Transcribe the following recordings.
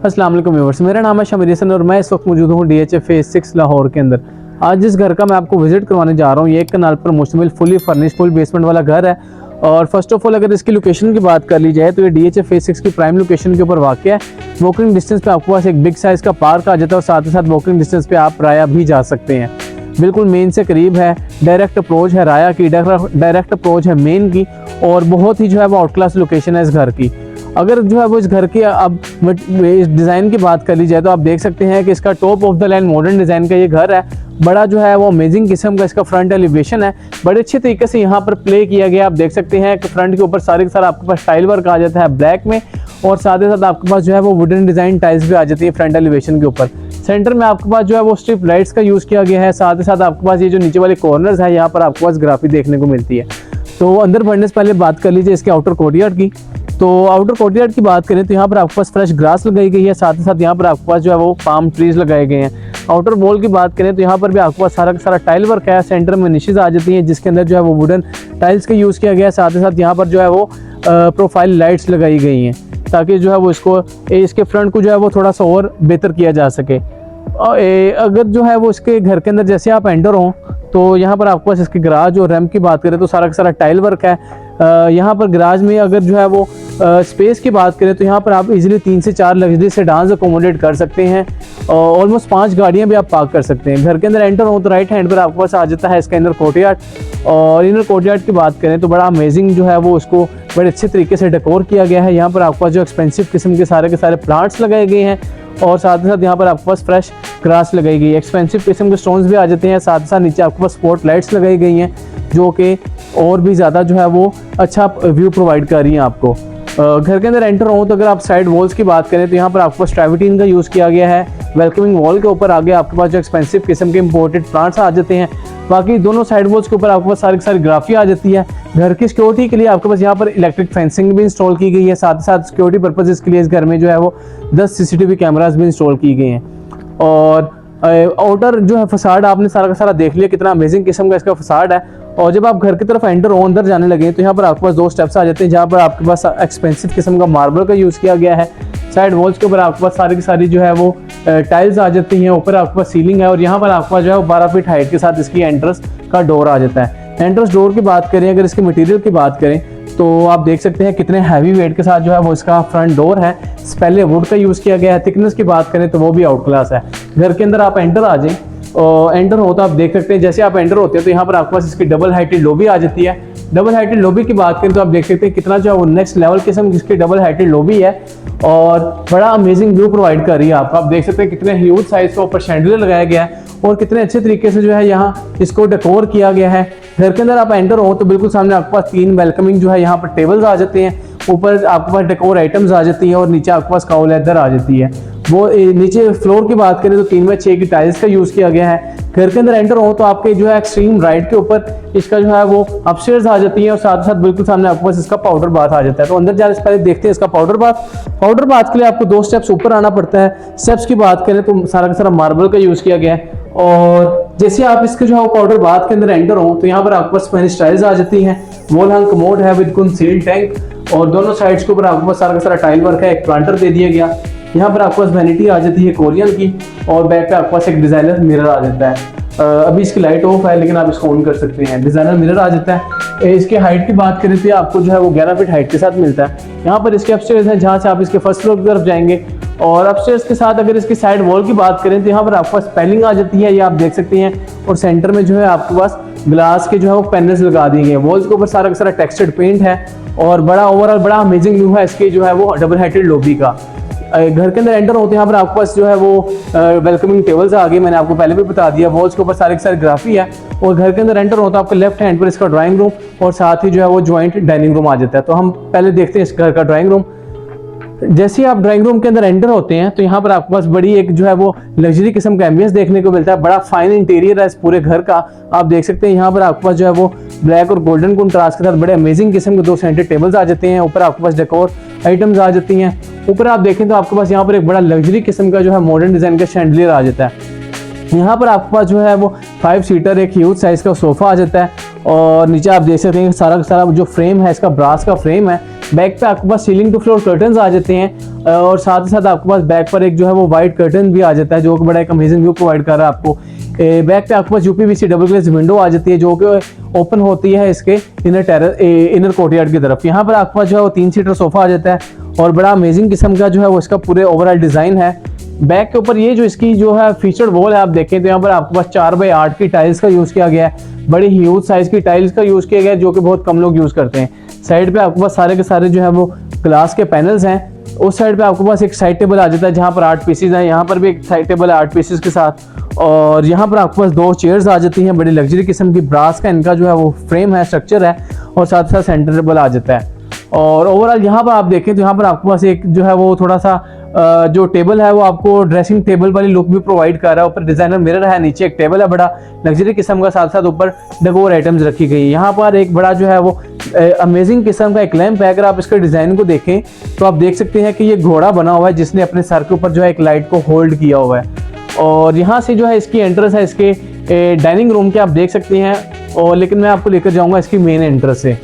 अस्सलाम वालेकुम व्यूअर्स, मेरा नाम है शमीर हसन और मैं इस वक्त मौजूद हूँ DHA फेज 6 लाहौर के अंदर। आज जिस घर का मैं आपको विजिट करवाने जा रहा हूँ, ये एक कनाल पर मुश्तमिल फुली फर्निश्ड फुल बेसमेंट वाला घर है। और फर्स्ट ऑफ ऑल अगर इसकी लोकेशन की बात कर ली जाए तो ये DHA फेज 6 की प्राइम लोकेशन के ऊपर वाक़ है। वॉकिंग डिस्टेंस पे आपके पास एक बिग साइज़ का पार्क आ जाता है और साथ ही साथ वॉकिंग डिस्टेंस पे आप राया भी जा सकते हैं। बिल्कुल मेन से करीब है, डायरेक्ट अप्रोच है राया की, डायरेक्ट अप्रोच है मेन की, और बहुत ही जो है वो आउट क्लास लोकेशन है इस घर की। अगर जो है वो इस घर की अब इस डिज़ाइन की बात कर ली जाए तो आप देख सकते हैं कि इसका top of the line modern design का ये घर है। बड़ा जो है वो अमेजिंग किस्म का इसका फ्रंट एलिवेशन है, बड़े अच्छे तरीके से यहाँ पर प्ले किया गया। आप देख सकते हैं कि फ्रंट के ऊपर सारे के सारा आपके पास टाइल वर्क आ जाता है ब्लैक में, और साथ ही साथ आपके पास जो है वो वुडन डिज़ाइन टाइल्स भी आ जाती है फ्रंट एलिवेशन के ऊपर। सेंटर में आपके पास जो है वो स्ट्रिप लाइट्स का यूज़ किया गया है। साथ ही साथ आपके पास ये जो नीचे वाले कॉर्नर्स है, यहाँ पर आपके पास ग्राफी देखने को मिलती है। तो अंदर बढ़ने से पहले बात कर लीजिए इसके आउटर कोर्टयार्ड की। तो आउटर कोर्टयार्ड की बात करें तो यहाँ पर आपके पास फ्रेश ग्रास लगाई गई है, साथ ही साथ यहाँ पर आपके पास जो है वो पाम ट्रीज लगाए गए हैं। आउटर वॉल की बात करें तो यहाँ पर भी आपके पास सारा का सारा टाइल वर्क है। सेंटर में निशेज आ जाती हैं जिसके अंदर जो है वो वुडन टाइल्स का यूज़ किया गया है। साथ ही साथ यहाँ पर जो है वो प्रोफाइल लाइट्स लगाई गई हैं ताकि जो है वो इसके फ्रंट को जो है वो थोड़ा सा और बेहतर किया जा सके। अगर जो है वो इसके घर के अंदर जैसे आप एंटर हों तो यहाँ पर आपके पास इसके गराज और रैम्प की बात करें तो सारा का सारा टाइल वर्क है। यहाँ पर गराज में अगर जो है वो स्पेस की बात करें तो यहाँ पर आप इजीली 3 से 4 लग्जरी सेडान्स अकोमोडेट कर सकते हैं। ऑलमोस्ट 5 गाड़ियाँ भी आप पार्क कर सकते हैं। घर के अंदर एंटर हो तो राइट हैंड पर आपके पास आ जाता है इसका इनर कोर्टयार्ड। और इनर कोर्टयार्ड की बात करें तो बड़ा अमेजिंग जो है वो उसको बड़े अच्छे तरीके से डेकोर किया गया है। यहाँ पर आपके पास जो एक्सपेंसिव किस्म के सारे प्लांट्स लगाए गए हैं, और साथ ही साथ यहाँ पर आपके पास फ्रेश ग्रास लगाई गई है। एक्सपेंसिव किस्म के स्टोन्स भी आ जाते हैं। साथ ही साथ नीचे आपके पास स्पॉट लाइट्स लगाई गई हैं जो कि और भी ज़्यादा जो है वो अच्छा व्यू प्रोवाइड कर रही हैं आपको। घर के अंदर एंटर हो तो अगर आप साइड वॉल्स की बात करें तो यहाँ पर आपके पास ट्रैवर्टीन का यूज़ किया गया है। वेलकमिंग वॉल के ऊपर आगे आपके पास जो एक्सपेंसिव किस्म के इंपोर्टेड प्लांट्स आ जाते हैं। बाकी दोनों साइड वॉल्स के ऊपर आपके पास सारी की सारी ग्राफी आ जाती है। घर की सिक्योरिटी के लिए आपके पास यहाँ पर इलेक्ट्रिक फेंसिंग भी इंस्टॉल की गई है। साथ ही साथ सिक्योरिटी पर्पजेस के लिए इस घर में जो है वो 10 CCTV कैमरास भी इंस्टॉल की गए हैं। और आउटर जो है फसाड आपने सारा का सारा देख लिया, कितना अमेजिंग किस्म का इसका फसाड है। और जब आप घर की तरफ एंटर हो, अंदर जाने लगे तो यहाँ पर आपके पास 2 स्टेप्स आ जाते हैं जहाँ पर आपके पास एक्सपेंसिव किस्म का मार्बल का यूज़ किया गया है। साइड वॉल्स के ऊपर आपके पास सारी की सारी जो है वो टाइल्स आ जाती हैं। ऊपर आपके पास सीलिंग है और यहाँ पर आपके पास जो है 12 फीट हाइट के साथ इसकी एंट्रेंस का डोर आ जाता है। एंट्रेंस डोर की बात करें, अगर इसके मटेरियल की बात करें तो आप देख सकते हैं कितने हैवी वेट के साथ जो है वो इसका फ्रंट डोर है। पहले वुड का यूज़ किया गया है। थिकनेस की बात करें तो वो भी आउट क्लास है। घर के अंदर आप एंटर आ जाएं और एंटर हो तो आप देख सकते हैं जैसे आप एंटर होते हैं तो यहाँ पर आपके पास इसकी डबल हाइटेड लॉबी आ जाती है। डबल हाइटेड लॉबी की बात करें तो आप देख सकते हैं कितना जो है वो नेक्स्ट लेवल किस्म जिसकी डबल हाइटेड लॉबी है और बड़ा अमेजिंग व्यू प्रोवाइड कर रही है आपको। आप देख सकते हैं कितने ह्यूज साइज का ऊपर शैंडलियर लगाया गया है और कितने अच्छे तरीके से जो है यहाँ इसको डेकोर किया गया है। घर के अंदर आप एंटर हो तो बिल्कुल सामने आपके पास 3 वेलकमिंग जो है यहाँ पर टेबल्स आ जाते हैं। ऊपर आपके पास डेकोर आइटम्स आ जाती है और नीचे आपके पास काउ लेदर आ जाती है। वो नीचे फ्लोर की बात करें तो 3x6 की टाइल्स का यूज़ किया गया है। घर के अंदर एंटर हो तो आपके जो है एक्सट्रीम राइट के ऊपर इसका जो है वो अपस्टेयर्स आ जाती है और साथ ही साथ बिल्कुल सामने आपके पास इसका पाउडर बाथ आ जाता है। तो अंदर जाने से पहले देखते हैं इसका पाउडर बाथ के लिए आपको 2 स्टेप्स ऊपर आना पड़ता है। स्टेप्स की बात करें तो सारा का सारा मार्बल का यूज़ किया गया है। और जैसे आप इसके जो है पाउडर बाथ के अंदर एंटर हो तो यहाँ पर आपके पास स्पेनिश टाइल्स आ जाती हैं। वॉल हंग कमोड है विद कंसील्ड टैंक और दोनों साइड्स के ऊपर आपके पास सारा का सारा टाइल वर्क है। एक प्लांटर दे दिया गया। यहाँ पर आपके पास वैनिटी आ जाती है कोरियन की और बैक पे आपके पास एक डिजाइनर मिरर आ जाता है। अभी इसकी लाइट ऑफ है लेकिन आप इसको ऑन कर सकते हैं। डिजाइनर मिरर आ जाता है। इसके हाइट की बात करें तो आपको जो है वो 11 फीट हाइट के साथ मिलता है। यहाँ पर इसके अपस्टेयर्स हैं जहाँ से आप इसके फर्स्ट फ्लोर की तरफ जाएंगे। और अपस्टेयर्स के साथ अगर इसकी साइड वॉल की बात करें तो यहाँ पर आपके पास पैलिंग आ जाती है, ये आप देख सकते हैं। और सेंटर में जो है आपके पास ग्लास के जो है वो पैनल्स लगा दिए गए। वॉल्स के ऊपर सारा का सारा टेक्सचर्ड पेंट है और बड़ा ओवरऑल बड़ा अमेजिंग व्यू है इसकी जो है वो डबल हाइटेड लॉबी का। घर के अंदर एंटर होते हैं यहाँ पर आपके पास जो है वो वेलकमिंग टेबल्स आ गए। मैंने आपको पहले भी बता दिया। वॉल्स के ऊपर सारे के सारे ग्राफी है। और घर के अंदर एंटर होता है आपके लेफ्ट हैंड पर इसका ड्राइंग रूम और साथ ही जो है वो ज्वाइंट डाइनिंग रूम आ जाता है। तो हम पहले देखते हैं इस घर का ड्राइंग रूम। जैसे ही आप ड्राइंग रूम के अंदर एंटर होते हैं तो यहाँ पर आपके पास बड़ी एक जो है वो लग्जरी किस्म का एम्बियंस देखने को मिलता है। बड़ा फाइन इंटीरियर है इस पूरे घर का। आप देख सकते हैं यहाँ पर आपके पास जो है वो ब्लैक और गोल्डन कंट्रास्ट के साथ बड़े अमेजिंग किस्म के 2 सेंटर टेबल्स आ जाते हैं। ऊपर आपके पास डेकोर आइटम्स आ जाती हैं। ऊपर आप देखें तो आपके पास यहाँ पर एक बड़ा लग्जरी किस्म का जो है मॉडर्न डिजाइन का शैंडलियर आ जाता है। यहाँ पर आपके पास जो है वो 5 सीटर एक ह्यूज साइज का सोफा आ जाता है। और नीचे आप देख सकते हैं सारा का सारा जो फ्रेम है इसका ब्रास का फ्रेम है बैक पे आपके पास सीलिंग टू फ्लोर कर्टन्स आ जाते हैं और साथ ही साथ आपके पास बैक पर एक जो है वो वाइट कर्टन भी आ जाता है जो कि बड़ा एक अमेजिंग व्यू प्रोवाइड कर रहा है आपको। बैक पे आपके पास यूपीवीसी डबल ग्लेज विंडो आ जाती है जो कि ओपन होती है इसके इनर कोर्टयार्ड की तरफ। यहाँ पर आपके पास जो है वो 3 सीटर सोफा आ जाता है और बड़ा अमेजिंग किस्म का जो है वो इसका पूरे ओवरऑल डिजाइन है। बैक के ऊपर ये जो इसकी जो है फीचर्ड वॉल है आप देखें तो यहाँ पर आपके पास 4x8 की टाइल्स का यूज किया गया है। बड़ी ह्यूज साइज की टाइल्स का यूज किया गया है जो कि बहुत कम लोग यूज करते हैं। साइड पे आपके पास सारे के सारे जो है वो ग्लास के पैनल्स हैं। उस साइड पे आपके पास एक साइड टेबल आ जाता है जहाँ पर 8 पीसेज हैं। यहाँ पर भी एक साइड टेबल है 8 पीसेज के साथ और यहाँ पर आपके पास 2 चेयर्स आ जाती हैं। बड़ी लग्जरी किस्म की ब्रास का इनका जो है वो फ्रेम है, स्ट्रक्चर है और साथ साथ सेंटर टेबल आ जाता है। और ओवरऑल यहाँ पर आप देखें तो यहाँ पर आपके पास एक जो है वो थोड़ा सा जो टेबल है वो आपको ड्रेसिंग टेबल वाली लुक भी प्रोवाइड कर रहा है। ऊपर डिजाइनर मिरर है, नीचे एक टेबल है बड़ा लग्जरी किस्म का, साथ साथ ऊपर डेकोर आइटम्स रखी गई है। यहाँ पर एक बड़ा जो है वो अमेजिंग किस्म का एक लैंप है। अगर आप इसके डिजाइन को देखें तो आप देख सकते हैं कि ये घोड़ा बना हुआ है जिसने अपने सर के ऊपर जो है एक लाइट को होल्ड किया हुआ है। और यहाँ से जो है इसकी एंट्रेंस है इसके डाइनिंग रूम के, आप देख सकते हैं। और लेकिन मैं आपको लेकर जाऊंगा इसकी मेन एंट्रेंस से।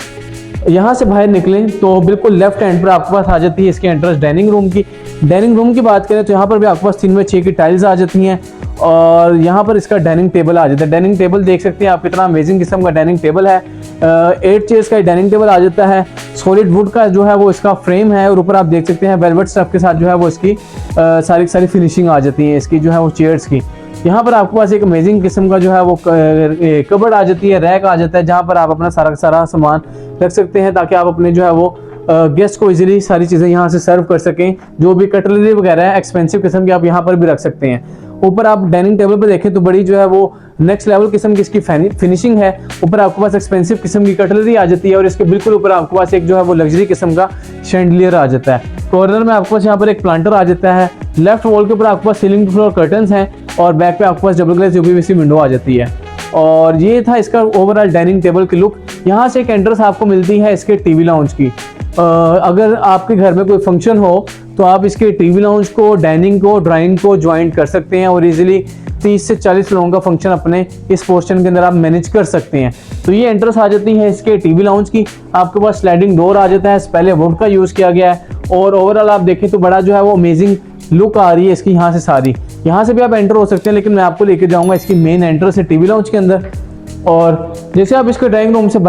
यहाँ से बाहर निकलें तो बिल्कुल लेफ्ट हैंड पर आपके पास आ जाती है इसकी एंट्रेंस डाइनिंग रूम की। डाइनिंग रूम की बात करें तो यहाँ पर भी आपके पास 3x6 की टाइल्स आ जाती हैं और यहाँ पर इसका डाइनिंग टेबल आ जाता है। डाइनिंग टेबल देख सकते हैं आप, कितना अमेजिंग किस्म का डाइनिंग टेबल है। 8 चेयर्स का डाइनिंग टेबल आ जाता है। सॉलिड वुड का जो है वो इसका फ्रेम है और ऊपर आप देख सकते हैं वेलवेट स्टफ के साथ जो है वो इसकी सारी फिनिशिंग आ जाती है इसकी जो है वो चेयर्स की। यहाँ पर आपके पास एक अमेजिंग किस्म का जो है वो कबर्ड आ जाती है, रैक आ जाता है जहाँ पर आप अपना सारा सामान रख सकते हैं ताकि आप अपने जो है वो गेस्ट को इजीली सारी चीज़ें यहाँ से सर्व कर सकें। जो भी कटलरी वगैरह है एक्सपेंसिव किस्म की आप यहाँ पर भी रख सकते हैं। ऊपर आप डाइनिंग टेबल पर देखें तो बड़ी जो है वो नेक्स्ट लेवल किस्म की इसकी फिनिशिंग है। ऊपर आपके पास एक्सपेंसिव किस्म की कटलरी आ जाती है और इसके बिल्कुल ऊपर आपके पास एक जो है वो लग्जरी किस्म का शैंडलियर आ जाता है। कॉर्नर में आपके पास यहाँ पर एक प्लांटर आ जाता है। लेफ्ट वॉल के ऊपर आपके पास सीलिंग टू फ्लोर कर्टन्स हैं और बैक पे आपके पास डबल ग्लेज यूपीवीसी विंडो आ जाती है। और ये था इसका ओवरऑल डाइनिंग टेबल की लुक। यहाँ से एक एंट्रेंस आपको मिलती है इसके टीवी लाउंज की। अगर आपके घर में कोई फंक्शन हो तो आप इसके टीवी लाउंज को, डाइनिंग को, ड्राइंग को ज्वाइन कर सकते हैं और इजीली 30 से 40 लोगों का फंक्शन अपने इस पोर्शन के अंदर आप मैनेज कर सकते हैं। तो ये एंट्रेंस आ जाती है इसके टीवी लाउंज की। आपके पास स्लाइडिंग डोर आ जाता है, पहले वुड का यूज़ किया गया है और ओवरऑल आप देखें तो बड़ा जो है वो अमेजिंग लुक आ रही है इसकी यहाँ से सारी। यहाँ से भी आप एंटर हो सकते हैं लेकिन मैं आपको लेकर जाऊँगा इसकी मेन एंट्रेंस है टीवी लाउंज के अंदर। और जैसे आप इसके डाइनिंग रूम से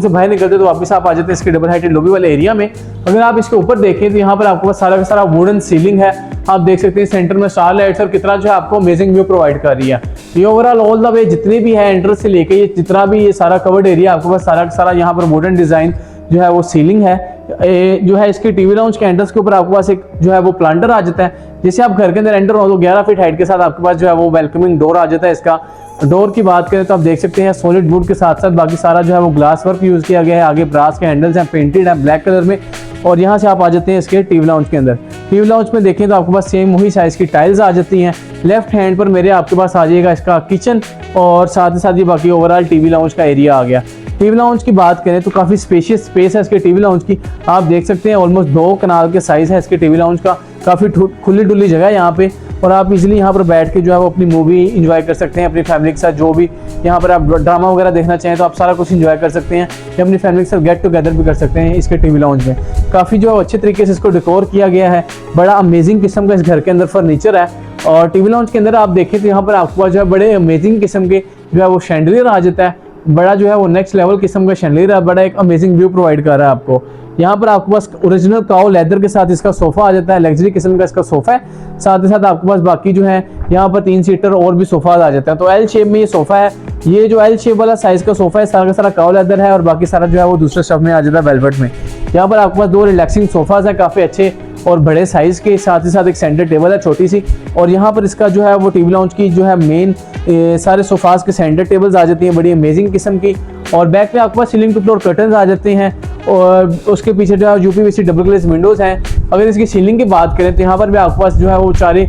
बाहर निकलते तो वापस आप आ जाते हैं इसके डबल हाइटेड लॉबी वाले एरिया में। अगर आप इसके ऊपर देखें तो यहाँ पर आपके पास सारा का सारा वुडन सीलिंग है। आप देख सकते हैं सेंटर में स्टार लाइट्स और कितना जो है आपको अमेजिंग व्यू प्रोवाइड कर रही है। ये ओवरऑल ऑल द वे जितने भी है एंट्रेंस से लेके ये जितना भी ये सारा कवर्ड एरिया आपके पास सारा का सारा यहाँ पर वुडन डिजाइन जो है वो सीलिंग है। जो है इसकी टीवी लाउंज के एंट्रेंस के ऊपर आपके पास एक जो है वो प्लांटर आ जाता है। जैसे आप घर के अंदर एंटर हो तो 11 फीट हाइट के साथ आपके पास जो है वो वेलकमिंग डोर आ जाता है। इसका डोर की बात करें तो आप देख सकते हैं सॉलिड वुड के साथ साथ बाकी सारा जो है वो ग्लास वर्क यूज किया गया है। आगे ब्रास के हैंडल्स हैं, पेंटेड है ब्लैक कलर में। और यहाँ से आप आ जाते हैं इसके टीवी लाउंज के अंदर। टीवी लाउंज में देखें तो आपके पास सेम वही साइज की टाइल्स आ जाती हैं। लेफ्ट हैंड पर मेरे आपके पास आ जाएगा इसका किचन और साथ ही साथ ये बाकी ओवरऑल टीवी लाउंज का एरिया आ गया। टीवी लाउंज की बात करें तो काफ़ी स्पेशियस स्पेस है इसके टीवी लाउंज की। आप देख सकते हैं ऑलमोस्ट 2 कनाल के साइज है इसके टीवी लाउंज का। काफ़ी खुली डुली जगह है यहाँ पे और आप इजीली यहाँ पर बैठ के जो है वो अपनी मूवी इंजॉय कर सकते हैं अपनी फैमिली के साथ। जो भी यहाँ पर आप ड्रामा वगैरह देखना चाहें तो आप सारा कुछ इंजॉय कर सकते हैं या अपनी फैमिली के साथ गेट टुगेदर भी कर सकते हैं इसके टीवी लाउंज में। काफ़ी जो अच्छे तरीके से इसको डेकोर किया गया है। बड़ा अमेजिंग किस्म का इस घर के अंदर फर्नीचर है। और टीवी लाउंज के अंदर आप देखें तो यहाँ पर आपके पास जो है बड़े अमेजिंग किस्म के जो है वो शैंडलियर आ जाता है। बड़ा जो है वो नेक्स्ट लेवल किस्म का शैंडलियर है। बड़ा एक अमेजिंग व्यू प्रोवाइड कर रहा है आपको। यहाँ पर आपके पास ओरिजिनल काउ लेदर के साथ इसका सोफा आ जाता है। लग्जरी किस्म का इसका सोफा है। साथ ही साथ आपके पास बाकी जो है यहाँ पर 3 सीटर और भी सोफा आ जाता है। तो एल शेप में ये सोफा है। ये जो एल शेप वाला साइज का सोफा है सारा का सारा काउ लेदर है और बाकी सारा जो है वो दूसरे स्टफ में आ जाता है वेलवेट में। यहाँ पर आपके पास 2 रिलैक्सिंग सोफाज है काफ़ी अच्छे और बड़े साइज के। साथ ही साथ एक सेंटर टेबल है छोटी सी। और यहाँ पर इसका जो है वो टीवी लाउंज की जो है मेन सारे सोफाज के सेंटर टेबल्स आ जाती हैं बड़ी अमेजिंग किस्म की। और बैक में आपके पास सीलिंग टू फ्लोर कर्टन्स आ जाते हैं और उसके पीछे जो है यूपीवीसी डबल ग्लेज विंडोज़ हैं। अगर इसकी सीलिंग की बात करें तो यहाँ पर भी आपके पास जो है वो सारे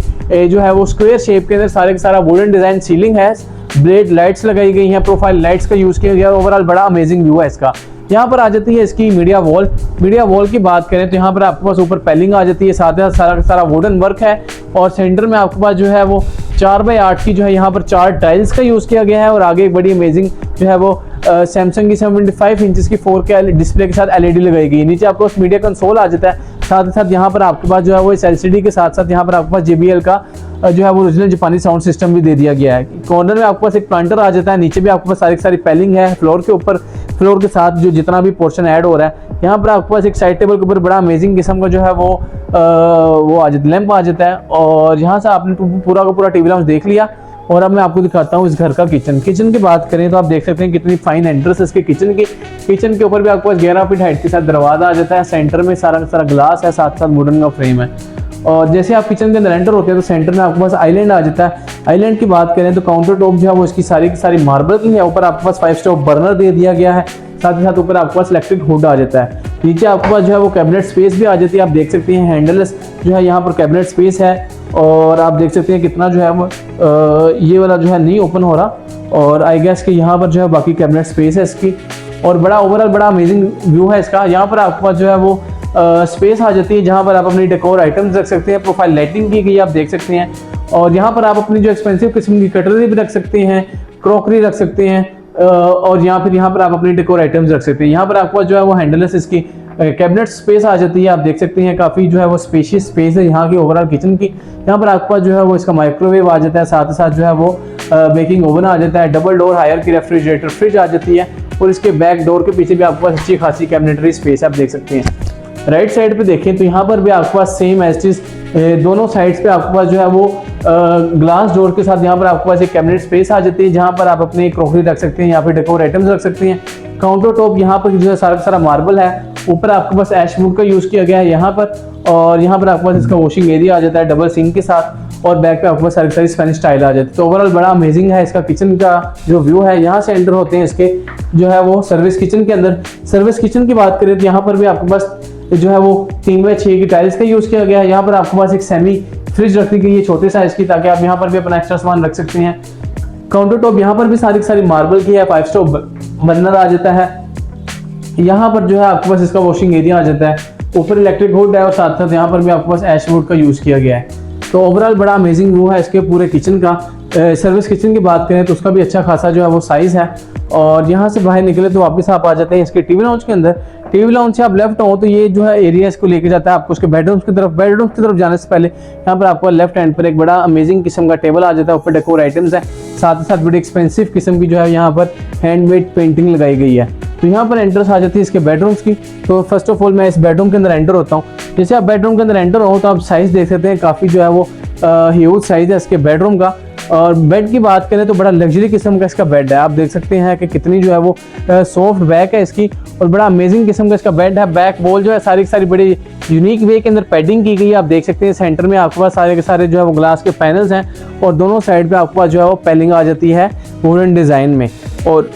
जो है वो स्क्वायर शेप के अंदर सारे का सारा वुडन डिज़ाइन सीलिंग है। ब्लेड लाइट्स लगाई गई हैं, प्रोफाइल लाइट्स का यूज़ किया गया। ओवरऑल बड़ा अमेजिंग व्यू है इसका। यहाँ पर आ जाती है इसकी मीडिया वॉल। मीडिया वॉल की बात करें तो यहाँ पर आपके पास ऊपर पैलिंग आ जाती है। साथ ही साथ सारा का सारा वुडन वर्क है और सेंटर में आपके पास जो है वो 4x8 की जो है यहाँ पर 4 टाइल्स का यूज़ किया गया है। और आगे एक बड़ी अमेजिंग जो है वो सैमसंग की 75 इंचेस की 4K डिस्प्ले के साथ LED लगाई गई है। नीचे आपको मीडिया कंसोल आ जाता है, साथ ही साथ यहाँ पर आपके पास जो है वो इस LCD के साथ साथ यहाँ पर आपके पास JBL का जो है वो ओरिजिनल जापानी साउंड सिस्टम भी दे दिया गया है। कॉर्नर में आपके पास एक प्लांटर आ जाता है, नीचे भी आपके पास सारी पैलिंग है, फ्लोर के ऊपर फ्लोर के साथ जो जितना भी पोर्शन ऐड हो रहा है। यहाँ पर आपके पास एक साइड टेबल के ऊपर बड़ा अमेजिंग किस्म का जो है वो आ जाता है, लैंप आ जाता है। और यहाँ से आपने पूरा का पूरा टीवी लाउंज देख लिया। और अब मैं आपको दिखाता हूँ इस घर का किचन की बात करें तो आप देख सकते हैं कितनी फाइन एंट्रेंस इसके किचन की। किचन के ऊपर भी आपके पास 11 फीट हाइट के साथ दरवाजा आ जाता है, सेंटर में सारा ग्लास है, साथ साथ वुडन का फ्रेम है। और जैसे आप किचन के अंदर एंटर होते हैं तो सेंटर में आपके पास आइलैंड आ जाता है। आइलैंड की बात करें तो काउंटर टॉप जो है वो इसकी सारी की सारी मार्बल की है। ऊपर आपके पास 5 स्टोव बर्नर दे दिया गया है, साथ ही साथ ऊपर आपके पास इलेक्ट्रिक हुड आ जाता है। नीचे आपके पास जो है वो कैबिनेट स्पेस भी आ जाती है, आप देख सकते हैं हैंडलेस जो है यहाँ पर कैबिनेट स्पेस है। और आप देख सकते हैं कितना जो है वो ये वाला जो है नहीं ओपन हो रहा। और आई गेस कि यहाँ पर जो है बाकी कैबिनेट स्पेस है इसकी। और बड़ा ओवरऑल बड़ा अमेजिंग व्यू है इसका। यहाँ पर आपके पास जो है वो स्पेस आ जाती है जहाँ पर आप अपनी डेकोर आइटम्स रख सकते हैं, प्रोफाइल लाइटिंग की गई आप देख सकते हैं। और यहाँ पर आप अपनी जो एक्सपेंसिव किस्म की कटलरी भी रख सकते हैं, क्रॉकरी रख सकते हैं। और यहाँ पर आप अपनी डेकोर आइटम्स रख सकते हैं। यहाँ पर आपको जो है वो हैंडलेस इसकी कैबिनेट स्पेस आ जाती है, आप देख सकते हैं काफ़ी जो है वो स्पेशियस स्पेस है यहाँ की ओवरऑल किचन की। यहाँ पर आपके पास जो है वो इसका माइक्रोवेव आ जाता है, साथ ही साथ जो है वो बेकिंग ओवन आ जाता है, डबल डोर हायर की रेफ्रिजरेटर फ्रिज आ जाती है। और इसके बैक डोर के पीछे भी आपके पास अच्छी खासी कैबिनेटरी स्पेस आप देख सकते हैं। राइट साइड पे देखें तो यहाँ पर भी आपके पास सेम एज चीज दोनों साइड्स पे आपके पास जो है वो ग्लास डोर के साथ यहाँ पर आपके पास एक कैबिनेट स्पेस आ जाती है जहाँ पर आप अपने क्रॉकरी रख सकते हैं, यहाँ पे डेकोर आइटम्स रख सकते हैं। काउंटर टॉप यहाँ पर जो है सारा मार्बल है, ऊपर आपके पास ऐश वुड का यूज किया गया है यहाँ पर। और यहाँ पर आपके पास इसका वॉशिंग एरिया आ जाता है डबल सिंक के साथ। और बैक पे आपके पास सारी स्पेनिश टाइल आ जाती है। तो ओवरऑल बड़ा अमेजिंग है इसका किचन का जो व्यू है। यहाँ से एंटर होते हैं इसके जो है वो सर्विस किचन के अंदर। सर्विस किचन की बात करें तो यहाँ पर भी आपके पास जो है वो 3x6 की टाइल्स का यूज किया गया है। यहाँ पर आपके पास एक सेमी फ्रिज रखने के लिए छोटे साइज की, ताकि आप यहाँ पर भी अपना एक्स्ट्रा सामान रख सकते हैं। काउंटर टॉप यहाँ पर भी सारी मार्बल की है, 5 स्टोव बर्नर आ जाता है। यहाँ पर जो है आपके पास इसका वॉशिंग एरिया आ जाता है, ऊपर इलेक्ट्रिक हुड है और साथ साथ यहाँ पर भी आपके पास ऐश वुड का यूज किया गया है। तो ओवरऑल बड़ा अमेजिंग व्यू है इसके पूरे किचन का। सर्विस किचन की बात करें तो उसका भी अच्छा खासा जो है वो साइज है। और यहाँ से बाहर निकले तो वापस आप आ जाते हैं इसके टीवी लाउंज के अंदर। टीवी लाउंज से आप लेफ्ट हो तो ये जो है एरिया इसको लेके जाता है आपको उसके बेडरूम्स की तरफ। बेडरूम्स की तरफ जाने से पहले यहाँ पर आपको लेफ्ट हैंड पर एक बड़ा अमेजिंग किस्म का टेबल आ जाता है, ऊपर डेकोर आइटम्स है, साथ ही साथ बड़ी एक्सपेंसिव किस्म की जो है यहाँ पर हैंडमेड पेंटिंग लगाई गई है। तो यहाँ पर एंट्रेंस आ जाती है इसके बेडरूम्स की। तो फर्स्ट ऑफ ऑल मैं इस बेडरूम के अंदर एंटर होता हूँ। जैसे आप बेडरूम के अंदर एंटर हो तो आप साइज देख सकते हैं, काफ़ी जो है वो ह्यूज साइज है इसके बेडरूम का। और बेड की बात करें तो बड़ा लग्जरी किस्म का इसका बेड है, आप देख सकते हैं कि कितनी जो है वो सॉफ्ट बैक है इसकी। और बड़ा अमेजिंग किस्म का इसका बेड है। बैक वॉल जो है सारी बड़ी यूनिक वे के अंदर पैडिंग की गई है, आप देख सकते हैं। सेंटर में आपके पास सारे के सारे जो है वो ग्लास के पैनल्स हैं और दोनों साइड पे आपके पास जो है वो पैलिंग आ जाती है वुडन डिज़ाइन में। और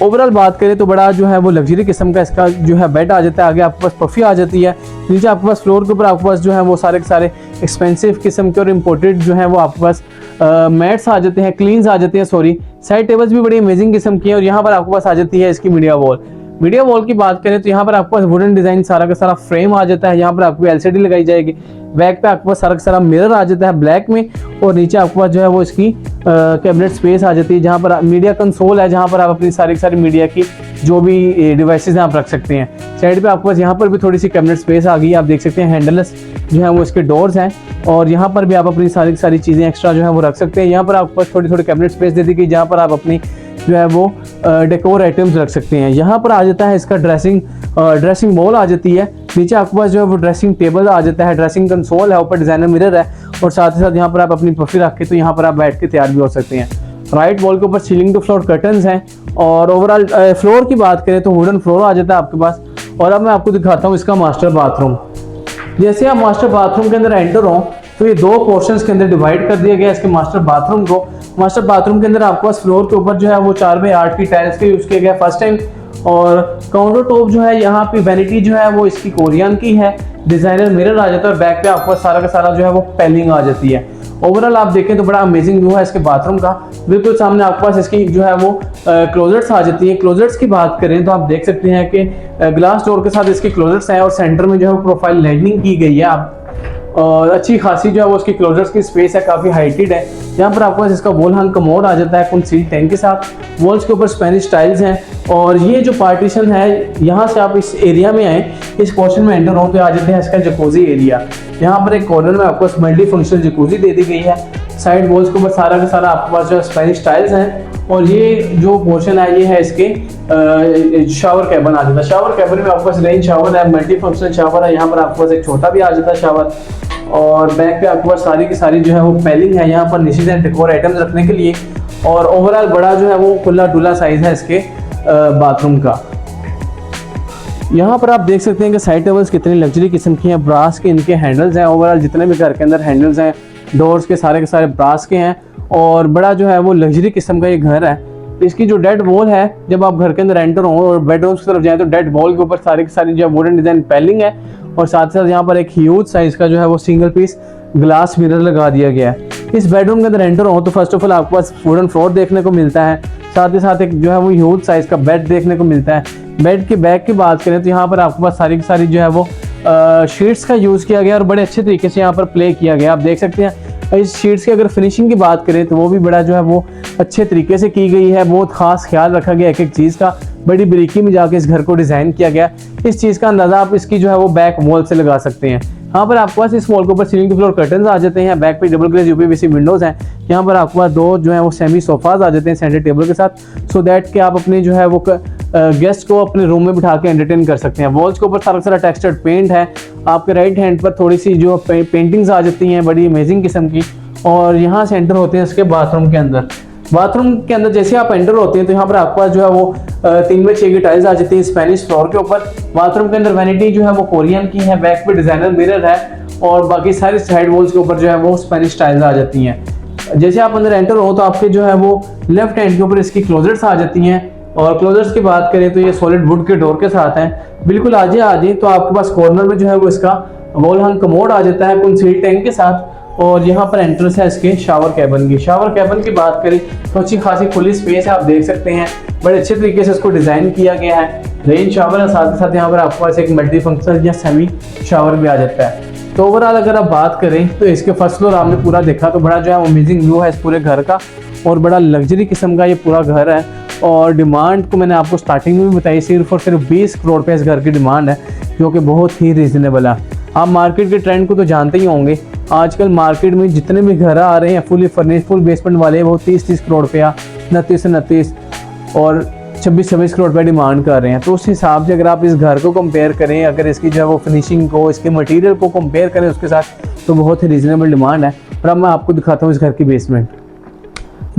ओवरऑल बात करें तो बड़ा जो है वो लग्जरी किस्म का इसका जो है बेड आ जाता है। आगे आपके पास पफी आ जाती है, नीचे आपके पास फ्लोर के ऊपर आपके पास जो है वो सारे के सारे एक्सपेंसिव किस्म के और इम्पोर्टेड जो है वो आपके पास मैट्स आ जाते हैं, क्लीन्स आ जाते हैं, सॉरी साइड टेबल्स भी बड़ी अमेजिंग किस्म की है। और यहाँ पर आपके पास आ जाती है इसकी मीडिया वॉल। मीडिया वॉल की बात करें तो यहाँ पर आपके पास वुडन डिजाइन सारा का सारा फ्रेम आ जाता है। यहाँ पर आपको LCD लगाई जाएगी। बैक पे आपके पास सारा का सारा मिरर आ जाता है ब्लैक में। और नीचे आपके पास जो है वो इसकी कैबिनेट स्पेस आ जाती है, जहाँ पर मीडिया कंसोल है, जहाँ पर आप अपनी सारी मीडिया की जो भी डिवाइसेस हैं आप रख सकते हैं। साइड पे आपके पास यहाँ पर भी थोड़ी सी कैबिनेट स्पेस आ गई, आप देख सकते हैं हैंडलेस जो है वो इसके डोर्स हैं। और यहाँ पर भी आप अपनी सारी चीज़ें एक्स्ट्रा जो है वो रख सकते हैं। यहाँ पर आपके पास थोड़ी कैबिनेट स्पेस दे दी गई, जहाँ पर आप अपनी जो है वो डेकोर आइटम्स रख सकते हैं। यहाँ पर आ जाता है इसका ड्रेसिंग बॉल आ जाती है। नीचे आपके पास जो है वो ड्रेसिंग टेबल आ जाता है, ड्रेसिंग कंसोल है, ऊपर डिजाइनर मिरर है। और साथ ही साथ यहाँ पर आप अपनी पफी रख के तो यहाँ पर आप बैठ के तैयार भी हो सकते हैं। राइट वॉल के ऊपर सीलिंग टू फ्लोर कर्टन्स हैं। और ओवरऑल फ्लोर की बात करें तो वुडन फ्लोर आ जाता है आपके पास। और अब मैं आपको दिखाता हूँ इसका मास्टर बाथरूम। जैसे आप मास्टर बाथरूम के अंदर एंटर हो तो ये 2 पोर्शंस के अंदर डिवाइड कर दिया गया इसके मास्टर बाथरूम को। मास्टर बाथरूम के अंदर आपके पास फ्लोर के ऊपर जो है वो 4x8 की टाइल्स का यूज किया गया फर्स्ट टाइम। और काउंटर टॉप जो है यहाँ पे वैनिटी जो है वो इसकी कोरियन की है, डिजाइनर मिरर आ जाता है। और बैक पे आपके पास सारा का सारा जो है वो पैलिंग आ जाती है। ओवरऑल आप देखें तो बड़ा अमेजिंग व्यू है इसके बाथरूम का। बिल्कुल सामने आपके पास इसकी जो है वो क्लोजेट्स आ जाती है। क्लोजेट्स की बात करें तो आप देख सकते हैं कि ग्लास डोर के साथ इसकी क्लोजेट्स हैं और सेंटर में जो है प्रोफाइल लाइटनिंग की गई है। आप और अच्छी खासी जो है वो उसकी क्लोजर्स की स्पेस है, काफ़ी हाइटेड है। यहाँ पर आपके पास इसका वॉल हंग कमोड आ जाता है कंसील टैंक के साथ। वॉल्स के ऊपर स्पेनिश टाइल्स हैं और ये जो पार्टीशन है, यहाँ से आप इस एरिया में आए, इस पोर्शन में एंटर हो तो आ जाते हैं इसका जकूजी एरिया। यहाँ पर एक कॉर्नर में आपको मल्टी फंक्शनल जकूजी दे दी गई है। साइड वॉल्स के ऊपर सारा का सारा आपके पास जो स्पेनिश टाइल्स हैं। और ये जो पोर्शन है ये है इसके शावर कैबिन आ जाता है। शावर कैबिन में आपके पास रेन शावर है, मल्टी फंक्शनल शावर है। यहाँ पर आपके पास एक छोटा भी आ जाता है शावर। और बैक पे आपके पास सारी की सारी जो है वो पैलिंग है यहाँ पर निशीज एंड डेकोर आइटम्स रखने के लिए। और ओवरऑल बड़ा जो है वो खुला डुला साइज है इसके बाथरूम का। यहाँ पर आप देख सकते हैं कि साइड टेबल्स कितनी लग्जरी किस्म की हैं, ब्रास के इनके हैंडल्स हैं। ओवरऑल जितने भी घर के अंदर हैंडल्स हैं डोर्स के सारे ब्रास के हैं। और बड़ा जो है वो लग्जरी किस्म का ये घर है। इसकी जो डेड वॉल है, जब आप घर के अंदर एंटर हो और बेडरूम्स की तरफ जाएं तो डेड वॉल के ऊपर सारी की सारी जो है वुडन डिजाइन पैलिंग है। और साथ साथ यहाँ पर एक ह्यूज साइज का जो है वो सिंगल पीस ग्लास मिरर लगा दिया गया है। इस बेडरूम के अंदर एंटर हो तो फर्स्ट ऑफ ऑल आपके पास वुडन फ्लोर देखने को मिलता है। साथ ही साथ एक जो है वो ह्यूज साइज का बेड देखने को मिलता है। बेड के बैक की बात करें तो यहाँ पर आपके पास सारी की सारी जो है वो शीट्स का यूज़ किया गया और बड़े अच्छे तरीके से यहाँ पर प्ले किया गया। आप देख सकते हैं इस शीट्स की अगर फिनिशिंग की बात करें तो वो भी बड़ा जो है वो अच्छे तरीके से की गई है। बहुत खास ख्याल रखा गया एक चीज़ का, बड़ी बारीकी में जाके इस घर को डिज़ाइन किया गया। इस चीज़ का अंदाज़ा आप इसकी जो है वो बैक वॉल से लगा सकते हैं। यहाँ पर आपके पास इस वॉल के ऊपर सीलिंग टू फ्लोर कर्टन्स आ जाते हैं। बैक पे डबल ग्लेज यूपीवीसी विंडोज़ हैं। यहाँ पर आपके पास दो जो है वो सेमी सोफाज आ जाते हैं सेंटर टेबल के साथ, सो दैट कि आप अपने जो है वो गेस्ट को अपने रूम में बिठा के एंटरटेन कर सकते हैं। वॉल्स के ऊपर सारा टेक्सचर्ड पेंट है। आपके राइट हैंड पर थोड़ी सी जो पेंटिंग्स आ जाती हैं बड़ी अमेजिंग किस्म की। और यहाँ से एंटर होते हैं इसके बाथरूम के अंदर। बाथरूम के अंदर जैसे आप एंटर होते हैं तो यहाँ पर आपके पास जो है वो 3x6 की टाइल्स आ जाती है स्पेनिश फ्लोर के ऊपर। बाथरूम के अंदर वैनिटी जो है वो कोरियन की है, बैक पे डिजाइनर मिरर है। और बाकी सारी साइड वॉल्स के ऊपर जो है वो स्पेनिश टाइल्स आ जाती हैं। जैसे आप अंदर एंटर हो तो आपके जो है वो लेफ्ट हैंड के ऊपर इसकी क्लोजर्स आ जाती हैं। और क्लोजर्स की बात करें तो ये सॉलिड वुड के डोर के साथ हैं। बिल्कुल आगे आ जाए तो आपके पास कॉर्नर में जो है वो इसका वॉल हंग कमोड आ जाता है कंसील टैंक के साथ। और यहाँ पर एंट्रेंस है इसके शावर कैबिन की। शावर कैबिन की बात करें तो अच्छी खासी खुली स्पेस है, आप देख सकते हैं। बड़े अच्छे तरीके से इसको डिजाइन किया गया है। रेन शावर है, साथ ही साथ यहाँ पर आपके पास एक मल्टी फंक्शनल या सेमी शावर भी आ जाता है। तो ओवरऑल अगर आप बात करें तो इसके फर्स्ट फ्लोर आपने पूरा देखा तो बड़ा जो है अमेजिंग व्यू है इस पूरे घर का। और बड़ा लग्जरी किस्म का ये पूरा घर है। और डिमांड को मैंने आपको स्टार्टिंग में भी बताई, सिर्फ और सिर्फ 20 करोड़ पे इस घर की डिमांड है, जो कि बहुत ही रीजनेबल है। आप मार्केट के ट्रेंड को तो जानते ही होंगे। आजकल मार्केट में जितने भी घर आ रहे हैं फुली फर्निश्ड फुल बेसमेंट वाले, वो 30-30 करोड़ पे या 29 और 26 करोड़ पे डिमांड कर रहे हैं। तो उस हिसाब से अगर आप इस घर को कंपेयर करें, अगर इसकी जो है वो फिनिशिंग को, इसके मटेरियल को कंपेयर करें उसके साथ, तो बहुत ही रीजनेबल डिमांड है। और अब मैं आपको दिखाता हूँ इस घर की बेसमेंट।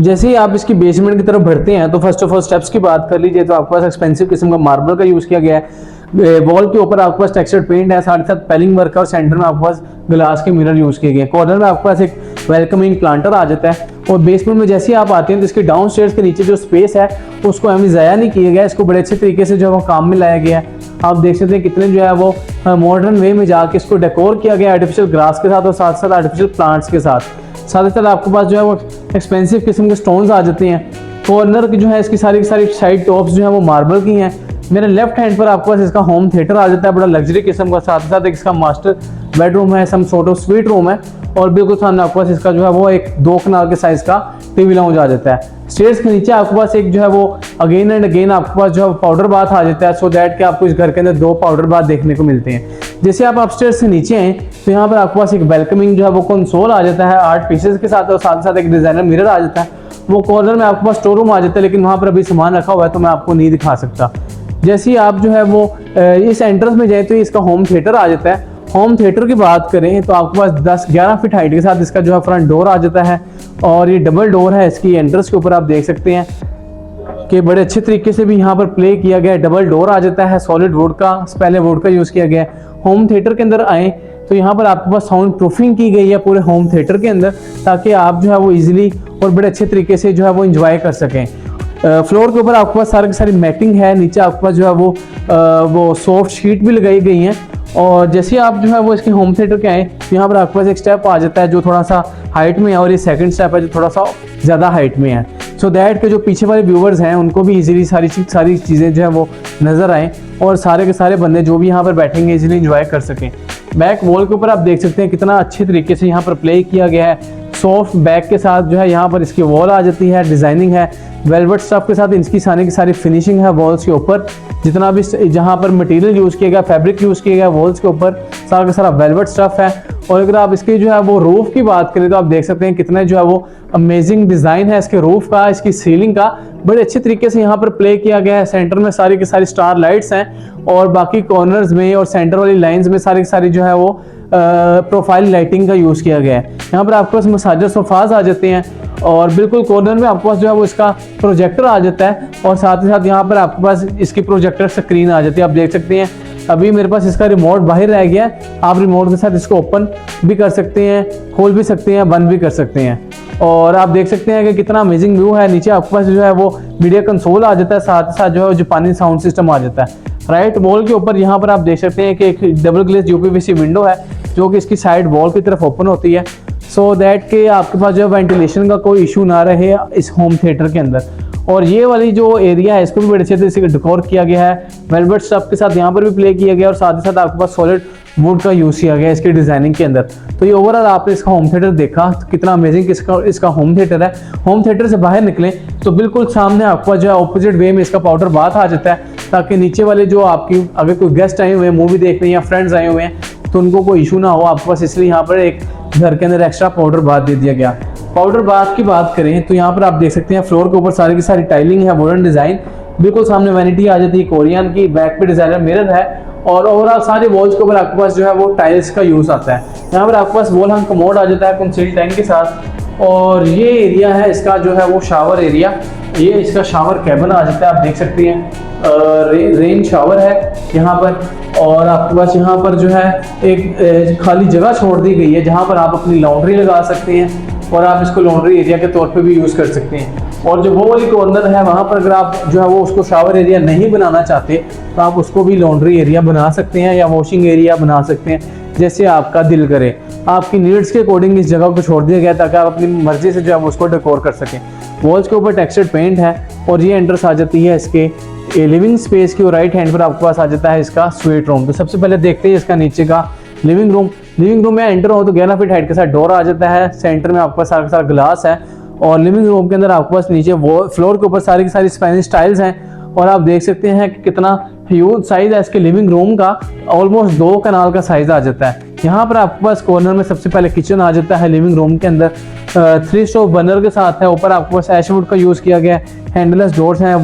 जैसे ही आप इसकी बेसमेंट की तरफ बढ़ते हैं तो फर्स्ट ऑफ ऑल स्टेप्स की बात कर लीजिए तो आपके पास एक्सपेंसिव किस्म का मार्बल का यूज़ किया गया है। वॉल के ऊपर आपके पास टेक्सचर्ड पेंट है, साथ ही साथ पैलिंग वर्क और सेंटर में आपके पास ग्लास के मिरर यूज़ किए गए। कॉर्नर में आपके पास एक वेलकमिंग प्लांटर आ जाता है। और बेसमेंट में जैसे ही आप आते हैं तो इसके डाउन स्टेयर्स के नीचे जो स्पेस है उसको हमें ज़ाया नहीं किया गया, इसको बड़े अच्छे तरीके से जो है वो काम में लाया गया है। आप देख सकते हैं कितने जो है वो मॉडर्न वे में जाके इसको डेकोर किया गया आर्टिफिशियल ग्रास के साथ और साथ साथ आर्टिफिशियल प्लांट्स के साथ। साथ ही साथ आपके पास जो है वो एक्सपेंसिव किस्म के स्टोन्स आ जाते हैं। कॉर्नर की जो है इसकी सारी साइड टॉप्स जो है वो मार्बल की हैं। मेरे लेफ्ट हैंड पर आपके पास इसका होम थिएटर आ जाता है, बड़ा लग्जरी किस्म का। साथ ही साथ एक इसका मास्टर बेडरूम है, some sort of suite room है। और बिल्कुल सामने आपके पास इसका जो है वो एक 2 कनाल के साइज का टीवी लाउंज आ जाता है। स्टेयर्स के नीचे आपके पास एक जो है वो अगेन एंड अगेन आपके पास जो है पाउडर बाथ आ जाता है, सो दैट कि आपको इस घर के अंदर 2 पाउडर बाथ देखने को मिलते हैं। जैसे आप अपस्टेयर्स से नीचे आए तो यहाँ पर आपके पास एक वेलकमिंग जो है वो कंसोल आ जाता है 8 पीसेस के साथ, और साथ साथ एक डिजाइनर मिरर आ जाता है। वो कॉर्नर में आपके पास स्टोर रूम आ जाता है, लेकिन वहाँ पर अभी सामान रखा हुआ है तो मैं आपको नहीं दिखा सकता। जैसे ही आप जो है वो इस एंट्रेंस में जाए तो इसका होम थिएटर आ जाता है। होम थिएटर की बात करें तो आपके पास 10-11 फीट हाइट के साथ इसका जो है फ्रंट डोर आ जाता है। और ये डबल डोर है, इसकी एंट्रेंस के ऊपर आप देख सकते हैं कि बड़े अच्छे तरीके से भी यहाँ पर प्ले किया गया है। डबल डोर आ जाता है, सॉलिड वुड का, पहले वुड का यूज़ किया गया है। होम थिएटर के अंदर आए तो यहाँ पर आपके पास साउंड प्रूफिंग की गई है पूरे होम थिएटर के अंदर, ताकि आप जो है वो इजीली और बड़े अच्छे तरीके से जो है वो इंजॉय कर सकें। फ्लोर के ऊपर आपके पास सारी की सारी मैटिंग है। नीचे आपके पास जो है वो सॉफ्ट शीट भी लगाई गई हैं। और जैसे आप जो है वो इसके होम थिएटर के आए तो यहाँ पर आपके पास एक स्टेप आ जाता है जो थोड़ा सा हाइट में है, और ये सेकंड स्टेप है जो थोड़ा सा ज़्यादा हाइट में है, सो दैट के जो पीछे वाले व्यूवर्स हैं उनको भी इजीली सारी चीज़ें जो है वो नज़र आएँ और सारे के सारे बंदे जो भी यहाँ पर बैठेंगे इजीली इंजॉय कर सकें। बैक वॉल के ऊपर आप देख सकते हैं कितना अच्छे तरीके से यहाँ पर प्ले किया गया है। सॉफ्ट बैक के साथ जो है यहाँ पर इसकी वॉल आ जाती है, डिज़ाइनिंग है। वेलवेट स्टफ के साथ इनकी सारी की सारी फिनिशिंग है वॉल्स के ऊपर। जितना भी जहाँ पर मटेरियल यूज़ किया गया, फैब्रिक यूज़ किया गया वॉल्स के ऊपर, सारा का सारा वेलवेट स्टफ है। और अगर आप इसकी जो है वो रूफ की बात करें तो आप देख सकते हैं कितना जो है वो अमेजिंग डिज़ाइन है इसके रूफ का, इसकी सीलिंग का। बड़े अच्छे तरीके से यहाँ पर प्ले किया गया है। सेंटर में सारी की सारी स्टार लाइट्स हैं और बाकी कॉर्नर्स में और सेंटर वाली लाइंस में सारी की सारी जो है वो प्रोफाइल लाइटिंग का यूज़ किया गया है। यहाँ पर आपके पास मसाजर सोफाज आ जाते हैं और बिल्कुल कॉर्नर में आपके पास जो है वो इसका प्रोजेक्टर आ जाता है और साथ ही साथ यहाँ पर आपके पास इसकी प्रोजेक्टर स्क्रीन आ जाती है। आप देख सकते हैं अभी मेरे पास इसका रिमोट बाहर रह गया है। आप रिमोट के साथ इसको ओपन भी कर सकते हैं, खोल भी सकते हैं, बंद भी कर सकते हैं। और आप देख सकते हैं कि कितना अमेजिंग व्यू है। नीचे आपके पास जो है वो मीडिया कंसोल आ जाता है, साथ ही साथ जो है जापानी साउंड सिस्टम आ जाता है। राइट वॉल के ऊपर यहाँ पर आप देख सकते हैं कि एक डबल ग्लेज यूपीवीसी विंडो है जो कि इसकी साइड वॉल की तरफ ओपन होती है, सो दैट कि आपके पास जो वेंटिलेशन का कोई इशू ना रहे इस होम थिएटर के अंदर। और ये वाली जो एरिया है इसको भी बड़े अच्छे से इसे डेकोर किया गया है, वेलवेट स्टफ के साथ यहाँ पर भी प्ले किया गया और साथ ही साथ आपके पास सॉलिड वुड का यूज़ किया गया इसकी डिज़ाइनिंग के अंदर। तो ये ओवरऑल आपने इसका होम थिएटर देखा तो कितना अमेजिंग इसका होम थिएटर है। होम थिएटर से बाहर निकलें तो बिल्कुल सामने आपका जो है ऑपोजिट वे में इसका पाउडर बाथ आ जाता है, ताकि नीचे वाले जो आपकी अगर कोई गेस्ट आए हुए हैं मूवी देखने या फ्रेंड्स आए हुए हैं तो उनको कोई इशू ना हो आपके पास, इसलिए यहाँ पर एक घर के अंदर एक्स्ट्रा पाउडर बाथ दे दिया गया। पाउडर बाथ की बात करें तो यहाँ पर आप देख सकते हैं फ्लोर के ऊपर सारी की सारी टाइलिंग है, वुडन डिज़ाइन। बिल्कुल सामने वैनिटी आ जाती है कोरियन की, बैक पे डिजाइनर मिरर है और ओवरऑल सारे वॉल्स के ऊपर आपके पास जो है वो टाइल्स का यूज़ आता है। यहाँ पर आपके पास वॉल हंग कमोड आ जाता है कंसील टैंक के साथ। और ये एरिया है इसका जो है वो शावर एरिया, ये इसका शावर कैबिन आ जाता है। आप देख सकते हैं रेन शावर है यहाँ पर और आपके पास यहाँ पर जो है एक खाली जगह छोड़ दी गई है जहाँ पर आप अपनी लॉन्ड्री लगा सकते हैं और आप इसको लॉन्ड्री एरिया के तौर पे भी यूज़ कर सकते हैं। और जो वो वाली कॉर्नर है वहाँ पर अगर आप जो है वो उसको शावर एरिया नहीं बनाना चाहते तो आप उसको भी लॉन्ड्री एरिया बना सकते हैं या वॉशिंग एरिया बना सकते हैं, जैसे आपका दिल करे। आपकी नीड्स के अकॉर्डिंग इस जगह को छोड़ दिया गया ताकि आप अपनी मर्जी से जो है उसको डेकोर कर सकें। वॉल्स के ऊपर टेक्सचर्ड पेंट है और ये एंट्रेंस आ जाती है इसके लिविंग स्पेस की और राइट हैंड पर आपके पास आ जाता है इसका स्वीट रूम। तो सबसे पहले देखते हैं इसका नीचे का लिविंग रूम। लिविंग रूम में एंटर हो तो 11 फीट हाइट के साथ डोर आ जाता है। सेंटर में आपके पास सारा ग्लास है और लिविंग रूम के अंदर आपके पास नीचे वो फ्लोर के ऊपर सारी की सारी स्पेनिश टाइल्स हैं और आप देख सकते हैं कि कितना ह्यूज साइज है इसके लिविंग रूम का, ऑलमोस्ट 2 कनाल का साइज आ जाता है। यहाँ पर आपके पास कॉर्नर में सबसे पहले किचन आ जाता है लिविंग रूम के अंदर, 3 स्टोव बर्नर के साथ है। ऊपर आपके पास एशवुड का यूज़ किया गया है, हैंडलेस डोर्स हैं,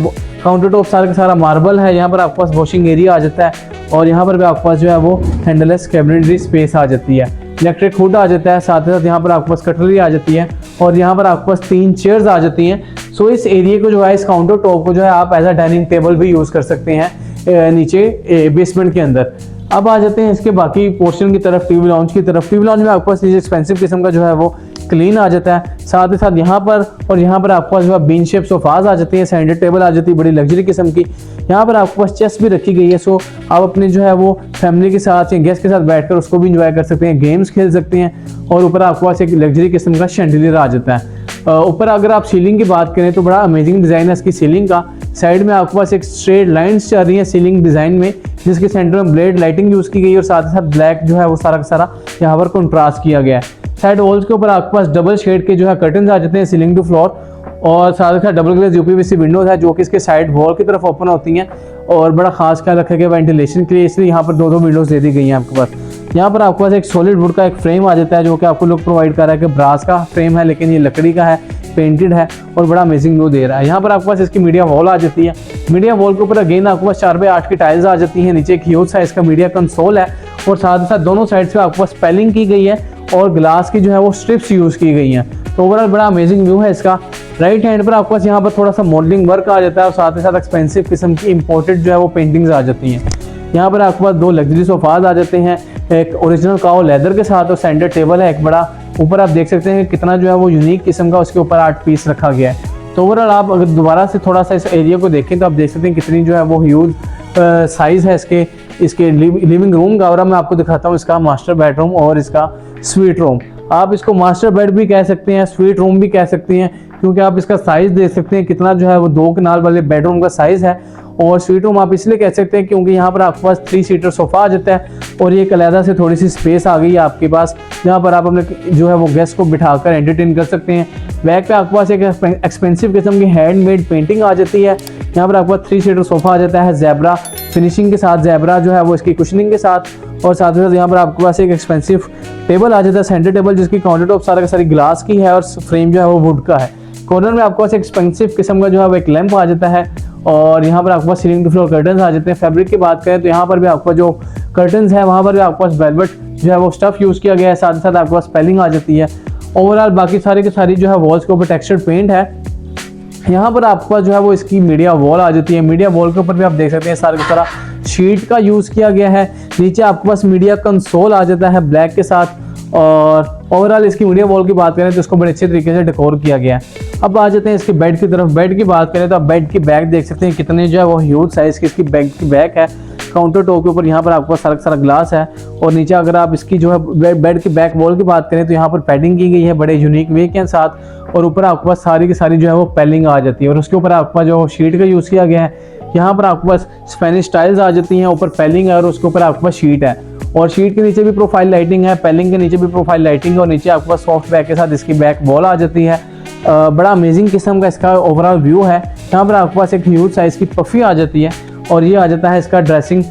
काउंटर टॉप सारा का सारा मार्बल है। यहाँ पर आपके पास वॉशिंग एरिया आ जाता है और यहाँ पर भी आपके पास जो है वो हैंडलेस कैबिनेटरी स्पेस आ जाती है। इलेक्ट्रिक हुड आ जाता है, साथ ही साथ यहाँ पर आपके पास कटलरी आ जाती है और यहाँ पर आपके पास 3 चेयर्स आ जाती हैं। सो इस एरिया को जो है, इस काउंटर टॉप को जो है आप एज अ डाइनिंग टेबल भी यूज़ कर सकते हैं नीचे बेसमेंट के अंदर। अब आ जाते हैं इसके बाकी पोर्शन की तरफ, टीवी लाउंज की तरफ। टीवी लाउंज में आपके पास एक्सपेंसिव किस्म का जो है वो क्लीन आ जाता है। साथ ही साथ यहाँ पर और यहाँ पर आपके पास जो है बीन शेप सोफाज आ जाती है, सेंटर टेबल आ जाती है बड़ी लग्जरी किस्म की। यहाँ पर आपके पास चेस्ट भी रखी गई है, सो आप अपने जो है वो फैमिली के साथ या गेस्ट के साथ बैठकर उसको भी इंजॉय कर सकते हैं, गेम्स खेल सकते हैं। और ऊपर आपके पास एक लग्जरी किस्म का शैंडिलियर आ जाता है। ऊपर अगर आप सीलिंग की बात करें तो बड़ा अमेजिंग डिज़ाइन है इसकी सीलिंग का। साइड में आपके पास एक स्ट्रेट लाइंस चल रही है सीलिंग डिज़ाइन में, जिसके सेंटर में ब्लेड लाइटिंग यूज़ की गई है और साथ ही साथ ब्लैक जो है वो सारा का सारा यहाँ पर कंट्रास्ट किया गया है। साइड वॉल्स के ऊपर आपके पास डबल शेड के जो है कर्टन्स आ जाते हैं सीलिंग टू फ्लोर और साथ ही साथ डबल ग्लेज यूपीवीसी विंडोज है जो कि इसके साइड वॉल की तरफ ओपन होती हैं और बड़ा खास ख्याल रखा गया वेंटिलेशन के लिए, इसलिए यहाँ पर 2 विंडोज दे दी गई हैं आपके पास। यहाँ पर आपके पास एक सॉलिड वुड का एक फ्रेम आ जाता है जो कि आपको लुक प्रोवाइड कर रहा है कि ब्रास का फ्रेम है लेकिन ये लकड़ी का है, पेंटेड है और बड़ा अमेजिंग लुक दे रहा है। यहाँ पर आपके पास इसकी मीडिया वॉल आ जाती है। मीडिया वॉल के ऊपर अगेन आपके पास 4x8 की टाइल्स आ जाती हैं। नीचे एक ह्यूज साइज का मीडिया कंसोल है और साथ ही साथ दोनों साइड से आपके पास पैलिंग की गई है और ग्लास की जो है वो स्ट्रिप्स यूज़ की गई हैं। तो ओवरऑल बड़ा अमेजिंग व्यू है इसका। राइट हैंड पर आपके पास यहाँ पर थोड़ा सा मॉडलिंग वर्क आ जाता है और साथ ही साथ एक्सपेंसिव किस्म की इंपोर्टेड जो है वो पेंटिंग्स आ जाती हैं। यहाँ पर आपके पास 2 लग्जरी सोफाज आ जाते हैं, एक ओरिजिनल काओ लेदर के साथ और सेंटर टेबल है एक बड़ा। ऊपर आप देख सकते हैं कि कितना जो है वो यूनिक किस्म का उसके ऊपर आर्ट पीस रखा गया है। तो ओवरऑल आप अगर दोबारा से थोड़ा सा इस एरिया को देखें तो आप देख सकते हैं कितनी जो है वो ह्यूज साइज़ है इसके लिविंग रूम का। और मैं आपको दिखाता हूँ इसका मास्टर बेडरूम और इसका स्वीट रूम। आप इसको मास्टर बेड भी कह सकते हैं, स्वीट रूम भी कह सकते हैं, क्योंकि आप इसका साइज़ देख सकते हैं कितना जो है वो 2 कनाल वाले बेडरूम का साइज़ है। और स्वीट रूम आप इसलिए कह सकते हैं क्योंकि यहाँ पर आपके पास 3 सीटर सोफा आ जाता है और ये एक अलहदा से थोड़ी सी स्पेस आ गई है आपके पास, जहाँ पर आप अपने जो है वो गेस्ट को बिठाकर एंटरटेन कर सकते हैं। बैक पे आपके पास एक एक्सपेंसिव किस्म की हैंडमेड पेंटिंग आ जाती है। यहाँ पर आपके पास 3 सीटर सोफ़ा आ जाता है ज़ेब्रा फिनिशिंग के साथ, ज़ेब्रा जो है वो इसकी कुशनिंग के साथ, और साथ ही साथ यहाँ पर आपके पास एक एक्सपेंसिव टेबल आ जाता है, सेंटर टेबल, जिसकी काउंटर टॉप सारा का सारी ग्लास की है और फ्रेम जो है वो वुड का है। कॉर्नर में आपके पास एक्सपेंसिव किस्म का जो है वो एक लैंप आ जाता है, और यहाँ पर आपके पास सीलिंग टू फ्लोर कर्टन्स आ जाते हैं। फैब्रिक की बात करें तो यहाँ पर भी आपका जो कर्टन्स है वहाँ पर भी आपके पास वेलवेट जो है वो स्टफ यूज़ किया गया है, साथ ही साथ आपके पास पेलिंग आ जाती है। ओवरऑल बाकी सारी की सारी जो है वॉल्स के ऊपर टेक्सचर्ड पेंट है। यहाँ पर आपके पास जो है वो इसकी मीडिया वॉल आ जाती है। मीडिया वॉल के ऊपर भी आप देख सकते हैं सारा का सारा शीट का यूज़ किया गया है। नीचे आपके पास मीडिया कंसोल आ जाता है ब्लैक के साथ, और ओवरऑल इसकी मीडिया वॉल की बात करें तो इसको बड़े अच्छे तरीके से डेकोर किया गया है। अब आ जाते हैं इसके बेड की तरफ। बेड की बात करें तो आप बेड की बैक देख सकते हैं कितने जो है वो ह्यूज साइज़ की इसकी बेड की बैक है। काउंटर टॉप के ऊपर यहाँ पर आपको सारा सारा ग्लास है, और नीचे अगर आप इसकी जो है बेड की बैक वॉल की बात करें तो यहाँ पर पैडिंग की गई है बड़े यूनिक वे के साथ, और ऊपर आपके पास सारी की सारी जो है वो पेलिंग आ जाती है, और उसके ऊपर आपके पास जो शीट का यूज़ किया गया है। यहाँ पर आपके पास स्पेनिश टाइल्स आ जाती हैं, ऊपर पेलिंग है और उसके ऊपर आपके पास शीट है, और शीट के नीचे भी प्रोफाइल लाइटिंग है, पेलिंग के नीचे भी प्रोफाइल लाइटिंग है, और नीचे आपके पास सॉफ्ट बैक के साथ इसकी बैक वॉल आ जाती है। बड़ा अमेजिंग किस्म का इसका ओवरऑल व्यू है। यहाँ पर आपके पास एक ह्यूज साइज़ की पफ़ी आ जाती है, और ये आ जाता है इसका ड्रेसिंग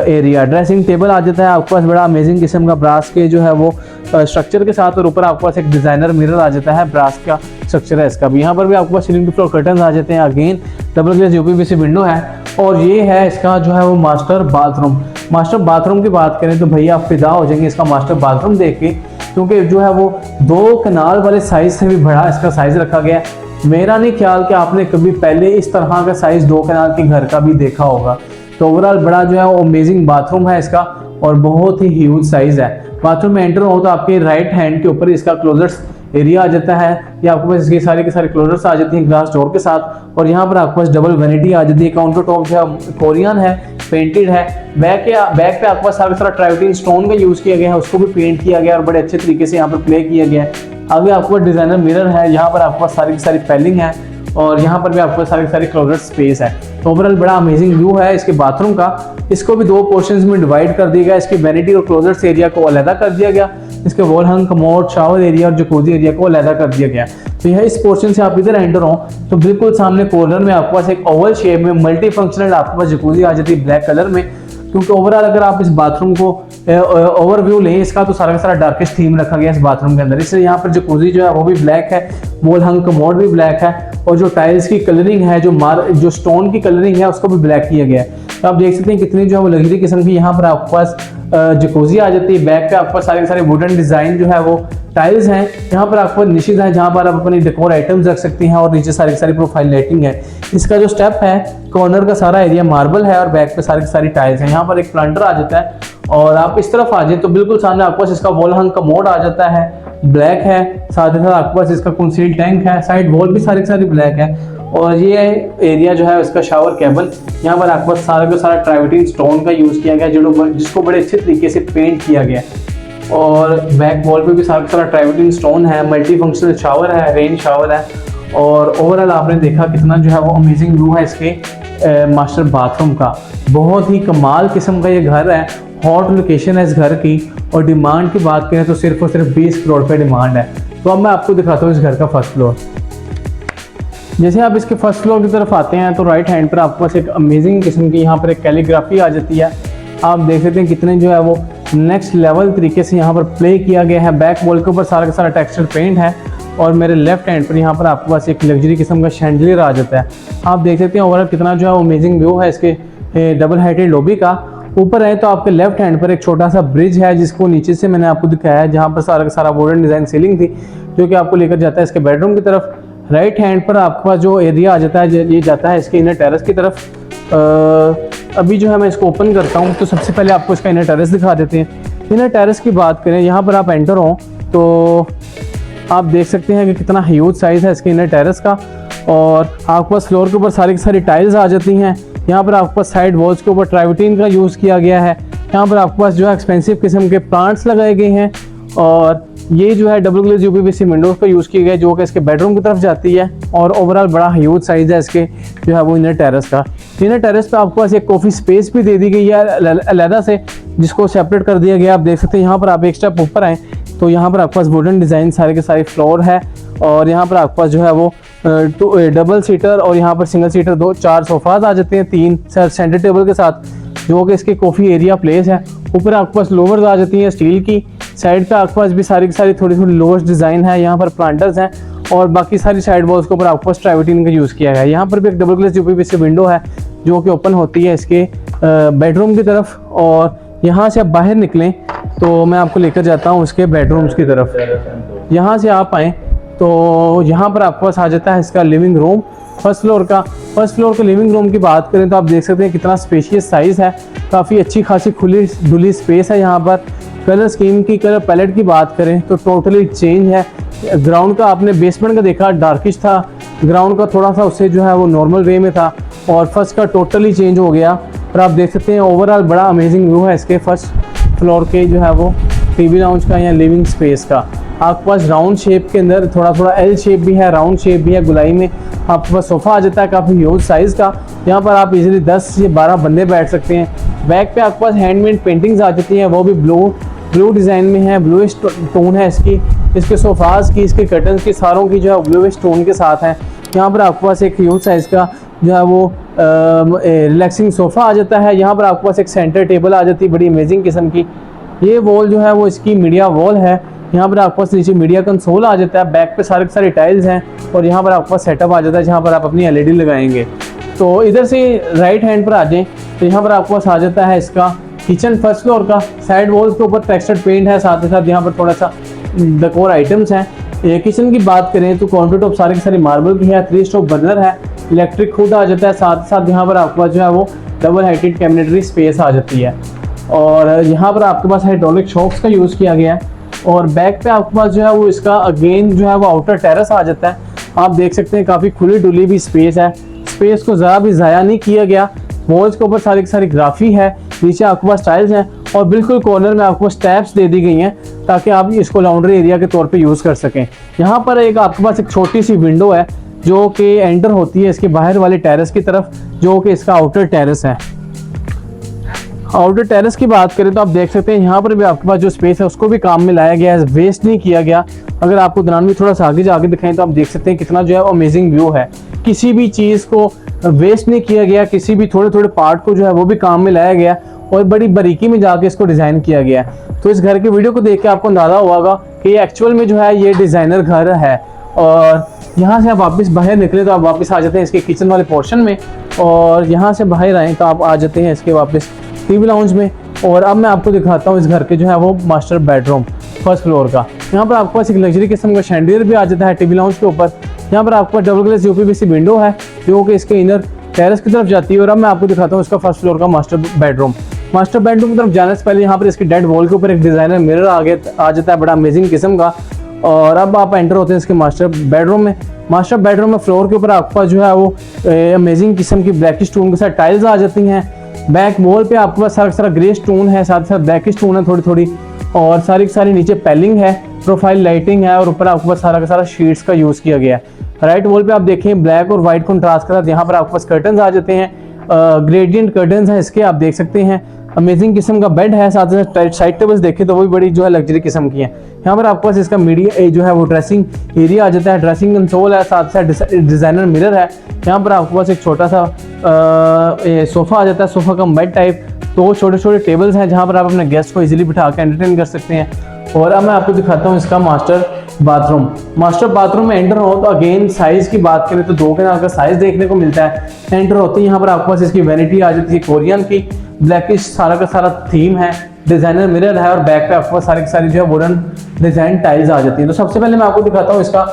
एरिया। ड्रेसिंग टेबल आ जाता है आपके पास बड़ा अमेजिंग किस्म का ब्रास के जो है वो स्ट्रक्चर के साथ, और ऊपर आपके पास एक डिज़ाइनर मिरर आ जाता है, ब्रास का स्ट्रक्चर है इसका भी। यहाँ पर भी आपके पास सीलिंग टू फ्लोर कर्टन्स आ जाते हैं, अगेन डबल ग्लेज़ यूपीवीसी विंडो है, और ये है इसका जो है वो मास्टर बाथरूम। मास्टर बाथरूम की बात करें तो भैया आप फिदा हो जाएंगे इसका मास्टर बाथरूम देख के, क्योंकि जो है वो 2 कनाल वाले साइज़ से भी बड़ा इसका साइज़ रखा गया है। मेरा नहीं ख्याल कि आपने कभी पहले इस तरह का साइज़ 2 कनाल के घर का भी देखा होगा। तो ओवरऑल बड़ा जो है वो अमेजिंग बाथरूम है इसका, और बहुत ही ह्यूज साइज़ है। बाथरूम में एंटर हो तो आपके राइट हैंड के ऊपर इसका क्लोजर्स एरिया आ जाता है। ये आपके पास इसके सारे के सारे क्लोजर्स आ जाती हैं ग्लास डोर के साथ, और यहाँ पर आपके पास डबल वैनिटी आ जाती है। काउंटर टॉप जो है कोरियन है, पेंटेड है। बैक पे आपके पास सारा सारा ट्राइवटीन स्टोन का यूज़ किया गया है, उसको भी पेंट किया गया है और बड़े अच्छे तरीके से यहाँ पर प्ले किया गया है। आगे आपके पास डिज़ाइनर मिरर है, यहाँ पर आपके पास सारी की सारी पेलिंग है, और यहाँ पर भी आपको सारे सारे क्लोजर स्पेस है। तो ओवरऑल बड़ा अमेजिंग व्यू है इसके बाथरूम का। इसको भी 2 पोर्शंस में डिवाइड कर दिया गया। इसकी वैनिटी और क्लोजर्स एरिया को अलहदा कर दिया गया, इसके वॉल हंग, कमोड, शावर एरिया और जकूज़ी एरिया को अलहदा कर दिया गया। तो यह इस पोर्शन से आप इधर एंटर हो तो बिल्कुल सामने कॉर्नर में आपके पास एक ओवल शेप में मल्टी फंक्शनल आपके पास जकूज़ी आ जाती है ब्लैक कलर में। क्योंकि ओवरऑल अगर आप इस बाथरूम को ओवरव्यू लें इसका तो सारा का सारा डार्केस्ट थीम रखा गया है इस बाथरूम के अंदर, इसलिए यहाँ पर जकूज़ी जो है वो भी ब्लैक है, वॉल हंग कमोड भी ब्लैक है, और जो टाइल्स की कलरिंग है, जो स्टोन की कलरिंग है उसको भी ब्लैक किया गया है। तो आप देख सकते हैं कितनी जो है वो लग्जरी किस्म की यहाँ पर आपके पास जकूज़ी आ जाती है। बैक पे आपके पास सारे के सारे वुडन डिज़ाइन जो है वो टाइल्स हैं। यहाँ पर आपको निशित है जहाँ पर आप अपनी डेकोर आइटम्स रख सकती हैं, और नीचे सारी की सारी प्रोफाइल लाइटिंग है। इसका जो स्टेप है, कॉर्नर का सारा एरिया मार्बल है, और बैक पे सारी की सारी टाइल्स हैं। यहाँ पर एक प्लांटर आ जाता है, और आप इस तरफ आ जाए तो बिल्कुल सामने आपके पास इसका वॉल हंग का मोड आ जाता है, ब्लैक है। साथ ही साथ आपके पास इसका कंसील टैंक है, साइड वॉल भी सारी की सारी ब्लैक है, और ये एरिया जो है इसका शावर केबल। यहाँ पर आपके पास सारा का सारा ट्राइवटीन स्टोन का यूज़ किया गया, जिसको बड़े अच्छे तरीके से पेंट किया गया, और बैक वॉल पे भी सारा का सारा ट्राइवटीन स्टोन है। मल्टी फंक्शनल शावर है, रेन शावर है, और ओवरऑल आपने देखा कितना जो है वो अमेजिंग व्यू है इसके मास्टर बाथरूम का। बहुत ही कमाल किस्म का ये घर है, हॉट लोकेशन है इस घर की, और डिमांड की बात करें तो सिर्फ और सिर्फ 20 करोड़ रुपये डिमांड है। तो अब मैं आपको दिखाता हूँ इस घर का फर्स्ट फ्लोर। जैसे आप इसके फर्स्ट फ्लोर की तरफ आते हैं तो राइट हैंड पर आपके पास एक अमेजिंग किस्म की यहाँ पर एक कैलीग्राफी आ जाती है। आप देख सकते हैं कितने जो है वो नेक्स्ट लेवल तरीके से यहाँ पर प्ले किया गया है। बैक वॉल के ऊपर सारा का सारा टेक्सचर पेंट है, और मेरे लेफ्ट हैंड पर यहाँ पर आपके पास एक लग्जरी किस्म का शैंडलियर आ जाता है। आप देख सकते हैं ओवरऑल कितना जो है अमेजिंग व्यू है इसके डबल हाइटेड लॉबी का। ऊपर है तो आपके लेफ्ट हैंड पर एक छोटा सा ब्रिज है, जिसको नीचे से मैंने आपको दिखाया है, जहाँ पर सारा का सारा वुडन डिज़ाइन सीलिंग थी, जो कि आपको लेकर जाता है इसके बेडरूम की तरफ। राइट हैंड पर आपके पास जो एरिया आ जाता है ये जाता है इसके इनर टेरेस की तरफ। अभी जो है मैं इसको ओपन करता हूँ तो सबसे पहले आपको इसका इनर टेरेस दिखा देते हैं। इनर टेरेस की बात करें, यहाँ पर आप एंटर हो तो आप देख सकते हैं कि कितना ह्यूज साइज़ है इसके इनर टेरेस का, और आपके पास फ्लोर के ऊपर सारी की सारी टाइल्स आ जाती हैं। यहाँ पर आपके पास साइड वॉल्स के ऊपर ट्राइवटीन का यूज़ किया गया है। यहाँ पर आपके पास जो है एक्सपेंसिव किस्म के प्लांट्स लगाए गए हैं, और ये जो है डबल ग्लेज यूपीवीसी विंडोज का यूज़ किया गया है, जो कि इसके बेडरूम की तरफ जाती है। और ओवरऑल बड़ा ह्यूज साइज़ है इसके जो है वो इनर टेरेस का। इनर टेरेस पे आपको पास एक कॉफ़ी स्पेस भी दे दी गई है अलहदा से, जिसको सेपरेट कर दिया गया। आप देख सकते हैं यहाँ पर आप एक स्टेप ऊपर आएँ तो यहाँ पर आपके पास वुडन डिज़ाइन सारे के सारे फ्लोर है। और यहाँ पर आपके पास जो है वो डबल सीटर और यहाँ पर सिंगल सीटर 4 सोफाज आ जाते हैं, 3 सेंटर टेबल के साथ, जो कि इसके कॉफ़ी एरिया प्लेस है। ऊपर आपके पास लोवर्स आ जाती हैं स्टील की। साइड पे आपके पास भी सारी की सारी थोड़ी थोड़ी लोअर्स डिज़ाइन है। यहाँ पर प्लांटर्स हैं और बाकी सारी साइड वॉल्स के ऊपर आपके पास ट्राइवेटिन का यूज़ किया गया है। यहाँ पर भी एक डबल ग्लेज यूपीवीसी विंडो है जो कि ओपन होती है इसके बेडरूम की तरफ। और यहाँ से आप बाहर निकलें तो मैं आपको लेकर जाता हूँ उसके बेडरूम्स की तरफ। यहाँ से आप आएँ तो यहाँ पर आपके पास आ जाता है इसका लिविंग रूम फर्स्ट फ्लोर का। फर्स्ट फ्लोर के लिविंग रूम की बात करें तो आप देख सकते हैं कितना स्पेशियस साइज़ है, काफ़ी अच्छी खासी खुली डुली स्पेस है। यहाँ पर कलर स्कीम की, कलर पैलेट की बात करें तो टोटली चेंज है। ग्राउंड का आपने बेसमेंट का देखा डार्किश था, ग्राउंड का थोड़ा सा उससे जो है वो नॉर्मल वे में था, और फर्स्ट का टोटली चेंज हो गया। और आप देख सकते हैं ओवरऑल बड़ा अमेजिंग व्यू है इसके फर्स्ट फ्लोर के जो है वो टीवी लाउंज का या लिविंग स्पेस का। आपके पास राउंड शेप के अंदर थोड़ा थोड़ा एल शेप भी है, राउंड शेप भी है, गुलाई में आपके पास सोफ़ा आ जाता है काफ़ी ह्यूज साइज़ का। यहाँ पर आप इजीली 10 से 12 बंदे बैठ सकते हैं। बैक पे आपके पास हैंडमेड पेंटिंग्स आ जाती हैं, वो भी ब्लू डिज़ाइन में है, ब्लूइश टोन है इसके सोफ़ाज़ की, इसके कर्टन्स की, सारों की जो है ब्लूइश टोन के साथ हैं। यहाँ पर आपके पास एक ह्यूज साइज़ का जो है वो रिलैक्सिंग सोफ़ा आ जाता है। यहाँ पर आपके पास एक सेंटर टेबल आ जाती है बड़ी अमेजिंग किस्म की। ये वॉल जो है वो इसकी मीडिया वॉल है। यहाँ पर आपके पास नीचे मीडिया कंसोल आ जाता है, बैक पे सारे के सारे टाइल्स हैं। और यहाँ पर आपके पास सेटअप आ जाता है जहाँ पर आप अपनी एलईडी लगाएंगे। तो इधर से राइट हैंड पर आ जाएं तो यहाँ पर आपके पास आ जाता है इसका किचन फर्स्ट फ्लोर का। साइड वॉल्स के ऊपर टेक्सचर्ड पेंट है, साथ ही साथ यहाँ पर थोड़ा सा डेकोर आइटम्स हैं। ये किचन की बात करें तो काउंटर टॉप सारे के सारे मार्बल की है, 3 स्टोव बर्नर है, इलेक्ट्रिक हुड आ जाता है। साथ ही साथ यहाँ पर आपके पास जो है वो डबल हाइटेड कैबिनेटरी स्पेस आ जाती है। और यहाँ पर आपके पास हाइड्रोलिक शॉक्स का यूज़ किया गया है। और बैक पे आपके पास जो है वो इसका अगेन जो है वो आउटर टेरेस आ जाता है। आप देख सकते हैं काफ़ी खुली डुली भी स्पेस है, स्पेस को ज़रा भी ज़ाया नहीं किया गया। वॉल्स के ऊपर सारी की सारी ग्राफी है, नीचे आपके पास टाइल्स हैं और बिल्कुल कॉर्नर में आपको स्टेप्स दे दी गई हैं ताकि आप इसको लॉन्ड्री एरिया के तौर पे यूज़ कर सकें। यहाँ पर एक आपके पास एक छोटी सी विंडो है जो कि एंटर होती है इसके बाहर वाले टेरेस की तरफ, जो कि इसका आउटर टेरेस है। आउटर टेरेस की बात करें तो आप देख सकते हैं यहाँ पर भी आपके पास जो स्पेस है उसको भी काम में लाया गया है, वेस्ट नहीं किया गया। अगर आपको दरान में थोड़ा सा आगे जाके दिखाएं तो आप देख सकते हैं कितना जो है अमेजिंग व्यू है। किसी भी चीज़ को वेस्ट नहीं किया गया, किसी भी थोड़े थोड़े पार्ट को जो है वो भी काम में लाया गया और बड़ी बारीकी में जाके इसको डिज़ाइन किया गया है। तो इस घर की वीडियो को देख के आपको अंदाज़ा होगा कि ये एक्चुअल में जो है ये डिज़ाइनर घर है। और यहाँ से आप वापस बाहर निकले तो आप वापस आ जाते हैं इसके किचन वाले पोर्शन में, और यहाँ से बाहर आएँ तो आप आ जाते हैं इसके वापस टीवी लाउंज में। और अब मैं आपको दिखाता हूँ इस घर के जो है वो मास्टर बेडरूम फर्स्ट फ्लोर का। यहाँ पर आपके पास एक लग्जरी किस्म का शैंडियर भी आ जाता है टीवी लाउंज के ऊपर। यहाँ पर आपके पास डबल ग्लेज यूपीवीसी विंडो है जो कि इसके इनर टेरेस की तरफ जाती है। और अब मैं आपको दिखाता हूँ इसका फर्स्ट फ्लोर का मास्टर बेडरूम। मास्टर बेडरूम की तरफ जाने से पहले यहाँ पर इसकी डेड वॉल के ऊपर एक डिज़ाइनर मिरर आ जाता है बड़ा अमेजिंग किस्म का। और अब आप एंटर होते हैं इसके मास्टर बेडरूम में। मास्टर बेडरूम में फ्लोर के ऊपर आपके पास जो है वो अमेजिंग किस्म की ब्लैक स्टोन के साथ टाइल्स आ जाती हैं। बैक वॉल पे आपके पास सारा ग्रे स्टोन है, साथ ही साथ ब्लैक स्टोन है थोड़ी थोड़ी, और सारी की सारी नीचे पैलिंग है, प्रोफाइल लाइटिंग है, और ऊपर आपके पास सारा का सारा शीट्स का यूज़ किया गया है। राइट वॉल पे आप देखें ब्लैक और वाइट कंट्रास्ट के साथ यहाँ पर आपके पास कर्टन्स आ जाते हैं, ग्रेडियंट कर्टन्स हैं इसके, आप देख सकते हैं। अमेजिंग किस्म का बेड है, साथ ही साथ साइड टेबल्स देखें तो वो भी बड़ी जो है लग्जरी किस्म की है। यहाँ पर आपके पास इसका मीडिया जो है वो ड्रेसिंग एरिया आ जाता है, ड्रेसिंग कंसोल है, साथ साथ डिज़ाइनर मिरर है। यहाँ पर आपके पास एक छोटा सा सोफ़ा आ जाता है, सोफ़ा कम बेड टाइप। तो छोटे छोटे टेबल्स हैं जहाँ पर आप अपने गेस्ट को इजीली बिठा के एंटरटेन कर सकते हैं। और अब मैं आपको दिखाता हूँ इसका मास्टर बाथरूम। मास्टर बाथरूम में एंटर हो तो अगेन साइज़ की बात करें तो 2 कनाल का साइज़ देखने को मिलता है। एंटर होते ही यहाँ पर आपके पास इसकी वैनिटी आ जाती है कोरियन की, ब्लैकिश सारा का सारा थीम है, डिज़ाइनर मिरर है, और बैक पे आपको सारी की सारी जो है वुडन डिज़ाइन टाइल्स आ जाती है। तो सबसे पहले मैं आपको दिखाता हूँ इसका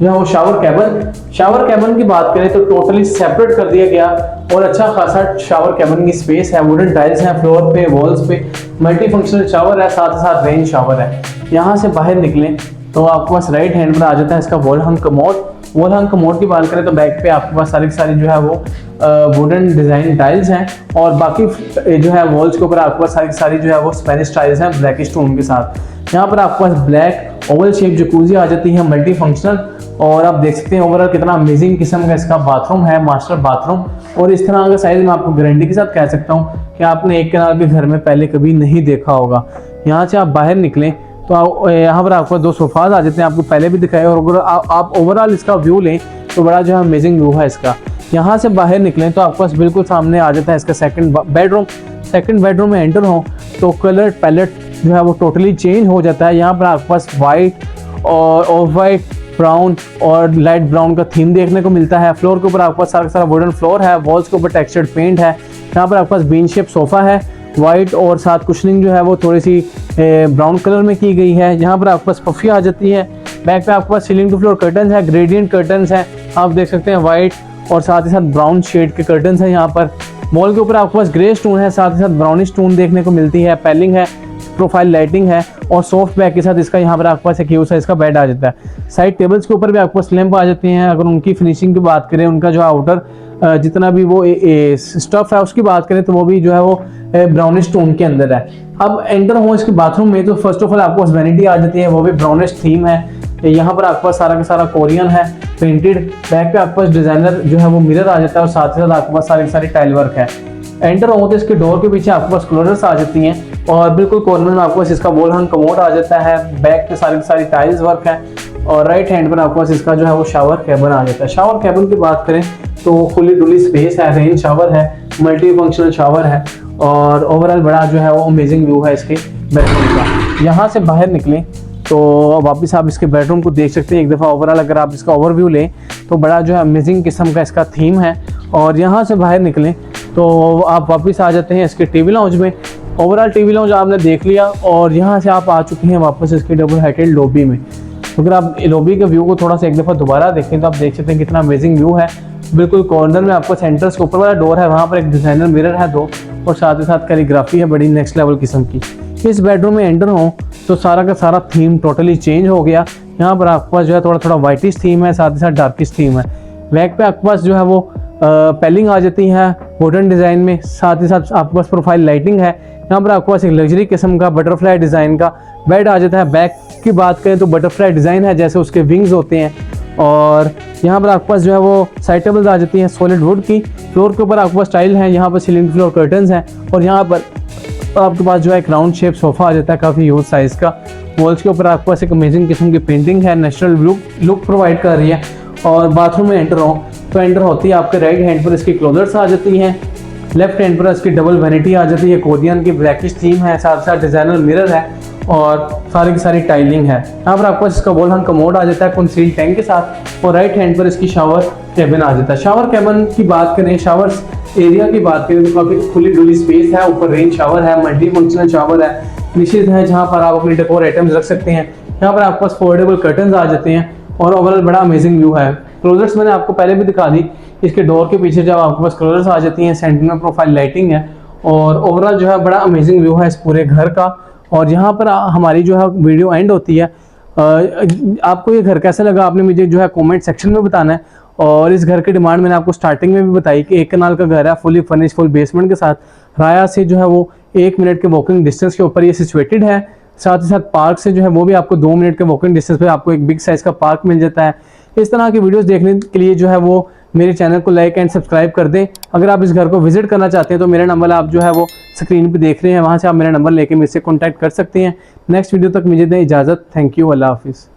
जो है वो शावर कैबिन। शावर कैबिन की बात करें तो टोटली सेपरेट कर दिया गया और अच्छा खासा शावर कैबिन की स्पेस है, वुडन टाइल्स हैं फ्लोर पे, वॉल्स पे, मल्टी फंक्शनल शावर है, साथ ही साथ रेन शावर है। यहाँ से बाहर निकलें तो आपके पास राइट हैंड पर आ जाता है इसका वॉल हंग कमोड। वॉल हंग कमोड की बात करें तो बैक पे आपके पास सारी सारी जो है वो वुडन डिज़ाइन टाइल्स हैं, और बाकी जो है वॉल्स के ऊपर आपके पास सारी सारी जो है वो स्पेनिश टाइल्स हैं ब्लैक स्टोन के साथ। यहाँ पर आपके पास ब्लैक ओवल शेप जकूजी आ जाती है, मल्टी फंक्शनल। और आप देख सकते हैं ओवरऑल कितना अमेजिंग किस्म का इसका बाथरूम है, मास्टर बाथरूम। और इस तरह का साइज मैं आपको गारंटी के साथ कह सकता हूँ कि आपने एक कनाल के घर में पहले कभी नहीं देखा होगा। यहाँ से आप बाहर निकलें तो यहाँ पर आपको 2 सोफाज आ जाते हैं, आपको पहले भी दिखाया। और अगर आप ओवरऑल इसका व्यू लें तो बड़ा जो है अमेजिंग व्यू है इसका। यहाँ से बाहर निकलें तो आपके पास बिल्कुल सामने आ जाता है इसका सेकंड बेडरूम। सेकंड बेडरूम में एंटर हो तो कलर पैलेट जो है वो टोटली चेंज हो जाता है। यहाँ पर आपके पास वाइट और ऑफ वाइट, ब्राउन और लाइट ब्राउन का थीम देखने को मिलता है। फ्लोर के ऊपर आपके पास सारा का सारा वुडन फ्लोर है, वॉल्स के ऊपर टेक्सचर्ड पेंट है। यहाँ पर आपके पास बीन शेप सोफ़ा है, वाइट और साथ कुशनिंग जो है वो थोड़ी सी ब्राउन कलर में की गई है। यहाँ पर आपके पास पफी आ जाती है। बैक पे आपके पास सीलिंग टू फ्लोर कर्टन है, ग्रेडियंट कर्टन्स हैं, आप देख सकते हैं वाइट और साथ ही साथ ब्राउन शेड के कर्टन्स हैं। यहाँ पर वॉल के ऊपर आपके पास ग्रे स्टोन है, साथ ही साथ ब्राउनिश स्टोन देखने को मिलती है। पैलिंग है, प्रोफाइल लाइटिंग है और सॉफ्ट बैक के साथ इसका यहाँ पर आपके पास एक यूज है इसका बेड आ जाता है। साइड टेबल्स के ऊपर भी आपके पास लैंप आ जाती हैं। अगर उनकी फिनिशिंग की बात करें, उनका जो आउटर जितना भी वो स्टफ है उसकी बात करें तो वो भी जो है वो ब्राउनिश टोन के अंदर है। अब एंटर हो इसके बाथरूम में तो फर्स्ट ऑफ ऑल आपको पास वैनिटी आ जाती है, वो भी ब्राउनिश थीम है। यहाँ पर आपके पास सारा का सारा कोरियन है पेंटेड। बैक पे आपके पास डिजाइनर जो है वो मिरर आ जाता है और साथ ही साथ आपके पास सारी टाइल वर्क है। एंटर हो तो इसके डोर के पीछे आपके पास क्लोजर्स आ जाती हैं और बिल्कुल कॉर्नर में आपके पास इसका वॉल हंग कमोड आ जाता है। बैक पे सारी टाइल्स वर्क है और राइट हैंड पर आपके पास इसका जो है वो शावर कैबिन आ जाता है। शावर कैबिन की बात करें तो फुली डुली स्पेस है, रेन शावर है, मल्टी फंक्शनल शावर है और ओवरऑल बड़ा जो है वो अमेजिंग व्यू है इसके बेडरूम का। यहाँ से बाहर निकलें तो वापस आप इसके बेडरूम को देख सकते हैं एक दफ़ा। ओवरऑल अगर आप इसका ओवरव्यू लें तो बड़ा जो है अमेजिंग किस्म का इसका थीम है। और यहाँ से बाहर निकलें तो आप वापस आ जाते हैं इसके टीवी लाउंज में। ओवरऑल टीवी लाउंज आपने देख लिया और यहाँ से आप आ चुके हैं वापस इसके डबल हाइटेड लॉबी में। अगर आप लॉबी के व्यू को थोड़ा सा एक दफ़ा दोबारा देखें तो आप देख सकते हैं कितना अमेजिंग व्यू है। बिल्कुल कॉर्नर में आपको सेंटर्स के ऊपर वाला डोर है, वहाँ पर एक डिज़ाइनर मिरर है 2 और साथ ही साथ कैलीग्राफी है बड़ी नेक्स्ट लेवल किस्म की। इस बेडरूम में एंटर हो तो सारा का सारा थीम टोटली चेंज हो गया। यहाँ पर आपके पास जो है थोड़ा वाइटिश थीम है, साथ ही साथ डार्किश थीम है। बैक पे आपके पास जो है वो पैलिंग आ जाती है मॉडर्न डिज़ाइन में, साथ ही साथ आपके पास प्रोफाइल लाइटिंग है। यहाँ पर आपके पास एक लग्जरी किस्म का बटरफ्लाई डिज़ाइन का बेड आ जाता है। बैक की बात करें तो बटरफ्लाई डिज़ाइन है जैसे उसके विंग्स होते हैं। और यहाँ पर आपके पास जो है वो साइड टेबल्स आ जाती हैं सॉलिड वुड की। फ्लोर के ऊपर आपके पास टाइल है, यहाँ पर सीलिंग फ्लोर कर्टन्स हैं और यहाँ पर आपके पास जो है एक राउंड शेप सोफ़ा आ जाता है काफ़ी ह्यूज साइज़ का। वॉल्स के ऊपर आपके पास एक अमेजिंग किस्म की पेंटिंग है, नेचुरल लुक प्रोवाइड कर रही है। और बाथरूम में एंटर हो तो एंटर होती है आपके राइट हैंड पर इसकी क्लोजर्स आ जाती हैं, लेफ्ट हैंड पर इसकी डबल वैनिटी आ जाती है, कोरियन की ब्लैकिश थीम है, साथ साथ डिज़ाइनर मिरर है और सारी की सारी टाइलिंग है। यहाँ पर आपको इसका वॉल हंग कमोड आ जाता है कंसील्ड टैंक के साथ और राइट हैंड पर इसकी शावर कैबिन आ जाता है। शावर कैबिन की बात करें, शावर एरिया की बात करें तो काफ़ी खुली डुली स्पेस है। ऊपर रेन शावर है, मल्टी फंक्शनल शावर है, निश्चित है जहाँ पर आप अपने डेकोर आइटम्स रख सकते हैं। यहाँ पर आपके पास फोल्डेबल कर्टन्स आ जाते हैं और ओवरऑल बड़ा अमेजिंग व्यू है। क्लोजर्स मैंने आपको पहले भी दिखा दी, इसके डोर के पीछे जब आपके पास क्लोजर्स आ जाती हैं, सेंटर में प्रोफाइल लाइटिंग है और ओवरऑल जो है बड़ा अमेजिंग व्यू है इस पूरे घर का। और यहाँ पर हमारी जो है वीडियो एंड होती है। आपको ये घर कैसा लगा आपने मुझे जो है कमेंट सेक्शन में बताना है। और इस घर की डिमांड मैंने आपको स्टार्टिंग में भी बताई कि 1 कनाल का घर है, फुली फर्निश, फुल बेसमेंट के साथ। राया से जो है वो 1 मिनट के वॉकिंग डिस्टेंस के ऊपर ये सिचुएटेड है। साथ ही साथ पार्क से जो है वो भी आपको 2 मिनट के वॉकिंग डिस्टेंस पे आपको एक बिग साइज का पार्क मिल जाता है। इस तरह की वीडियोस देखने के लिए जो है वो मेरे चैनल को लाइक एंड सब्सक्राइब कर दें। अगर आप इस घर को विजिट करना चाहते हैं तो मेरा नंबर आप जो है वो स्क्रीन पे देख रहे हैं, वहाँ से आप मेरा नंबर लेके मुझसे कॉन्टैक्ट कर सकते हैं। नेक्स्ट वीडियो तक मुझे दें इजाज़त। थैंक यू, अल्लाह हाफिज़।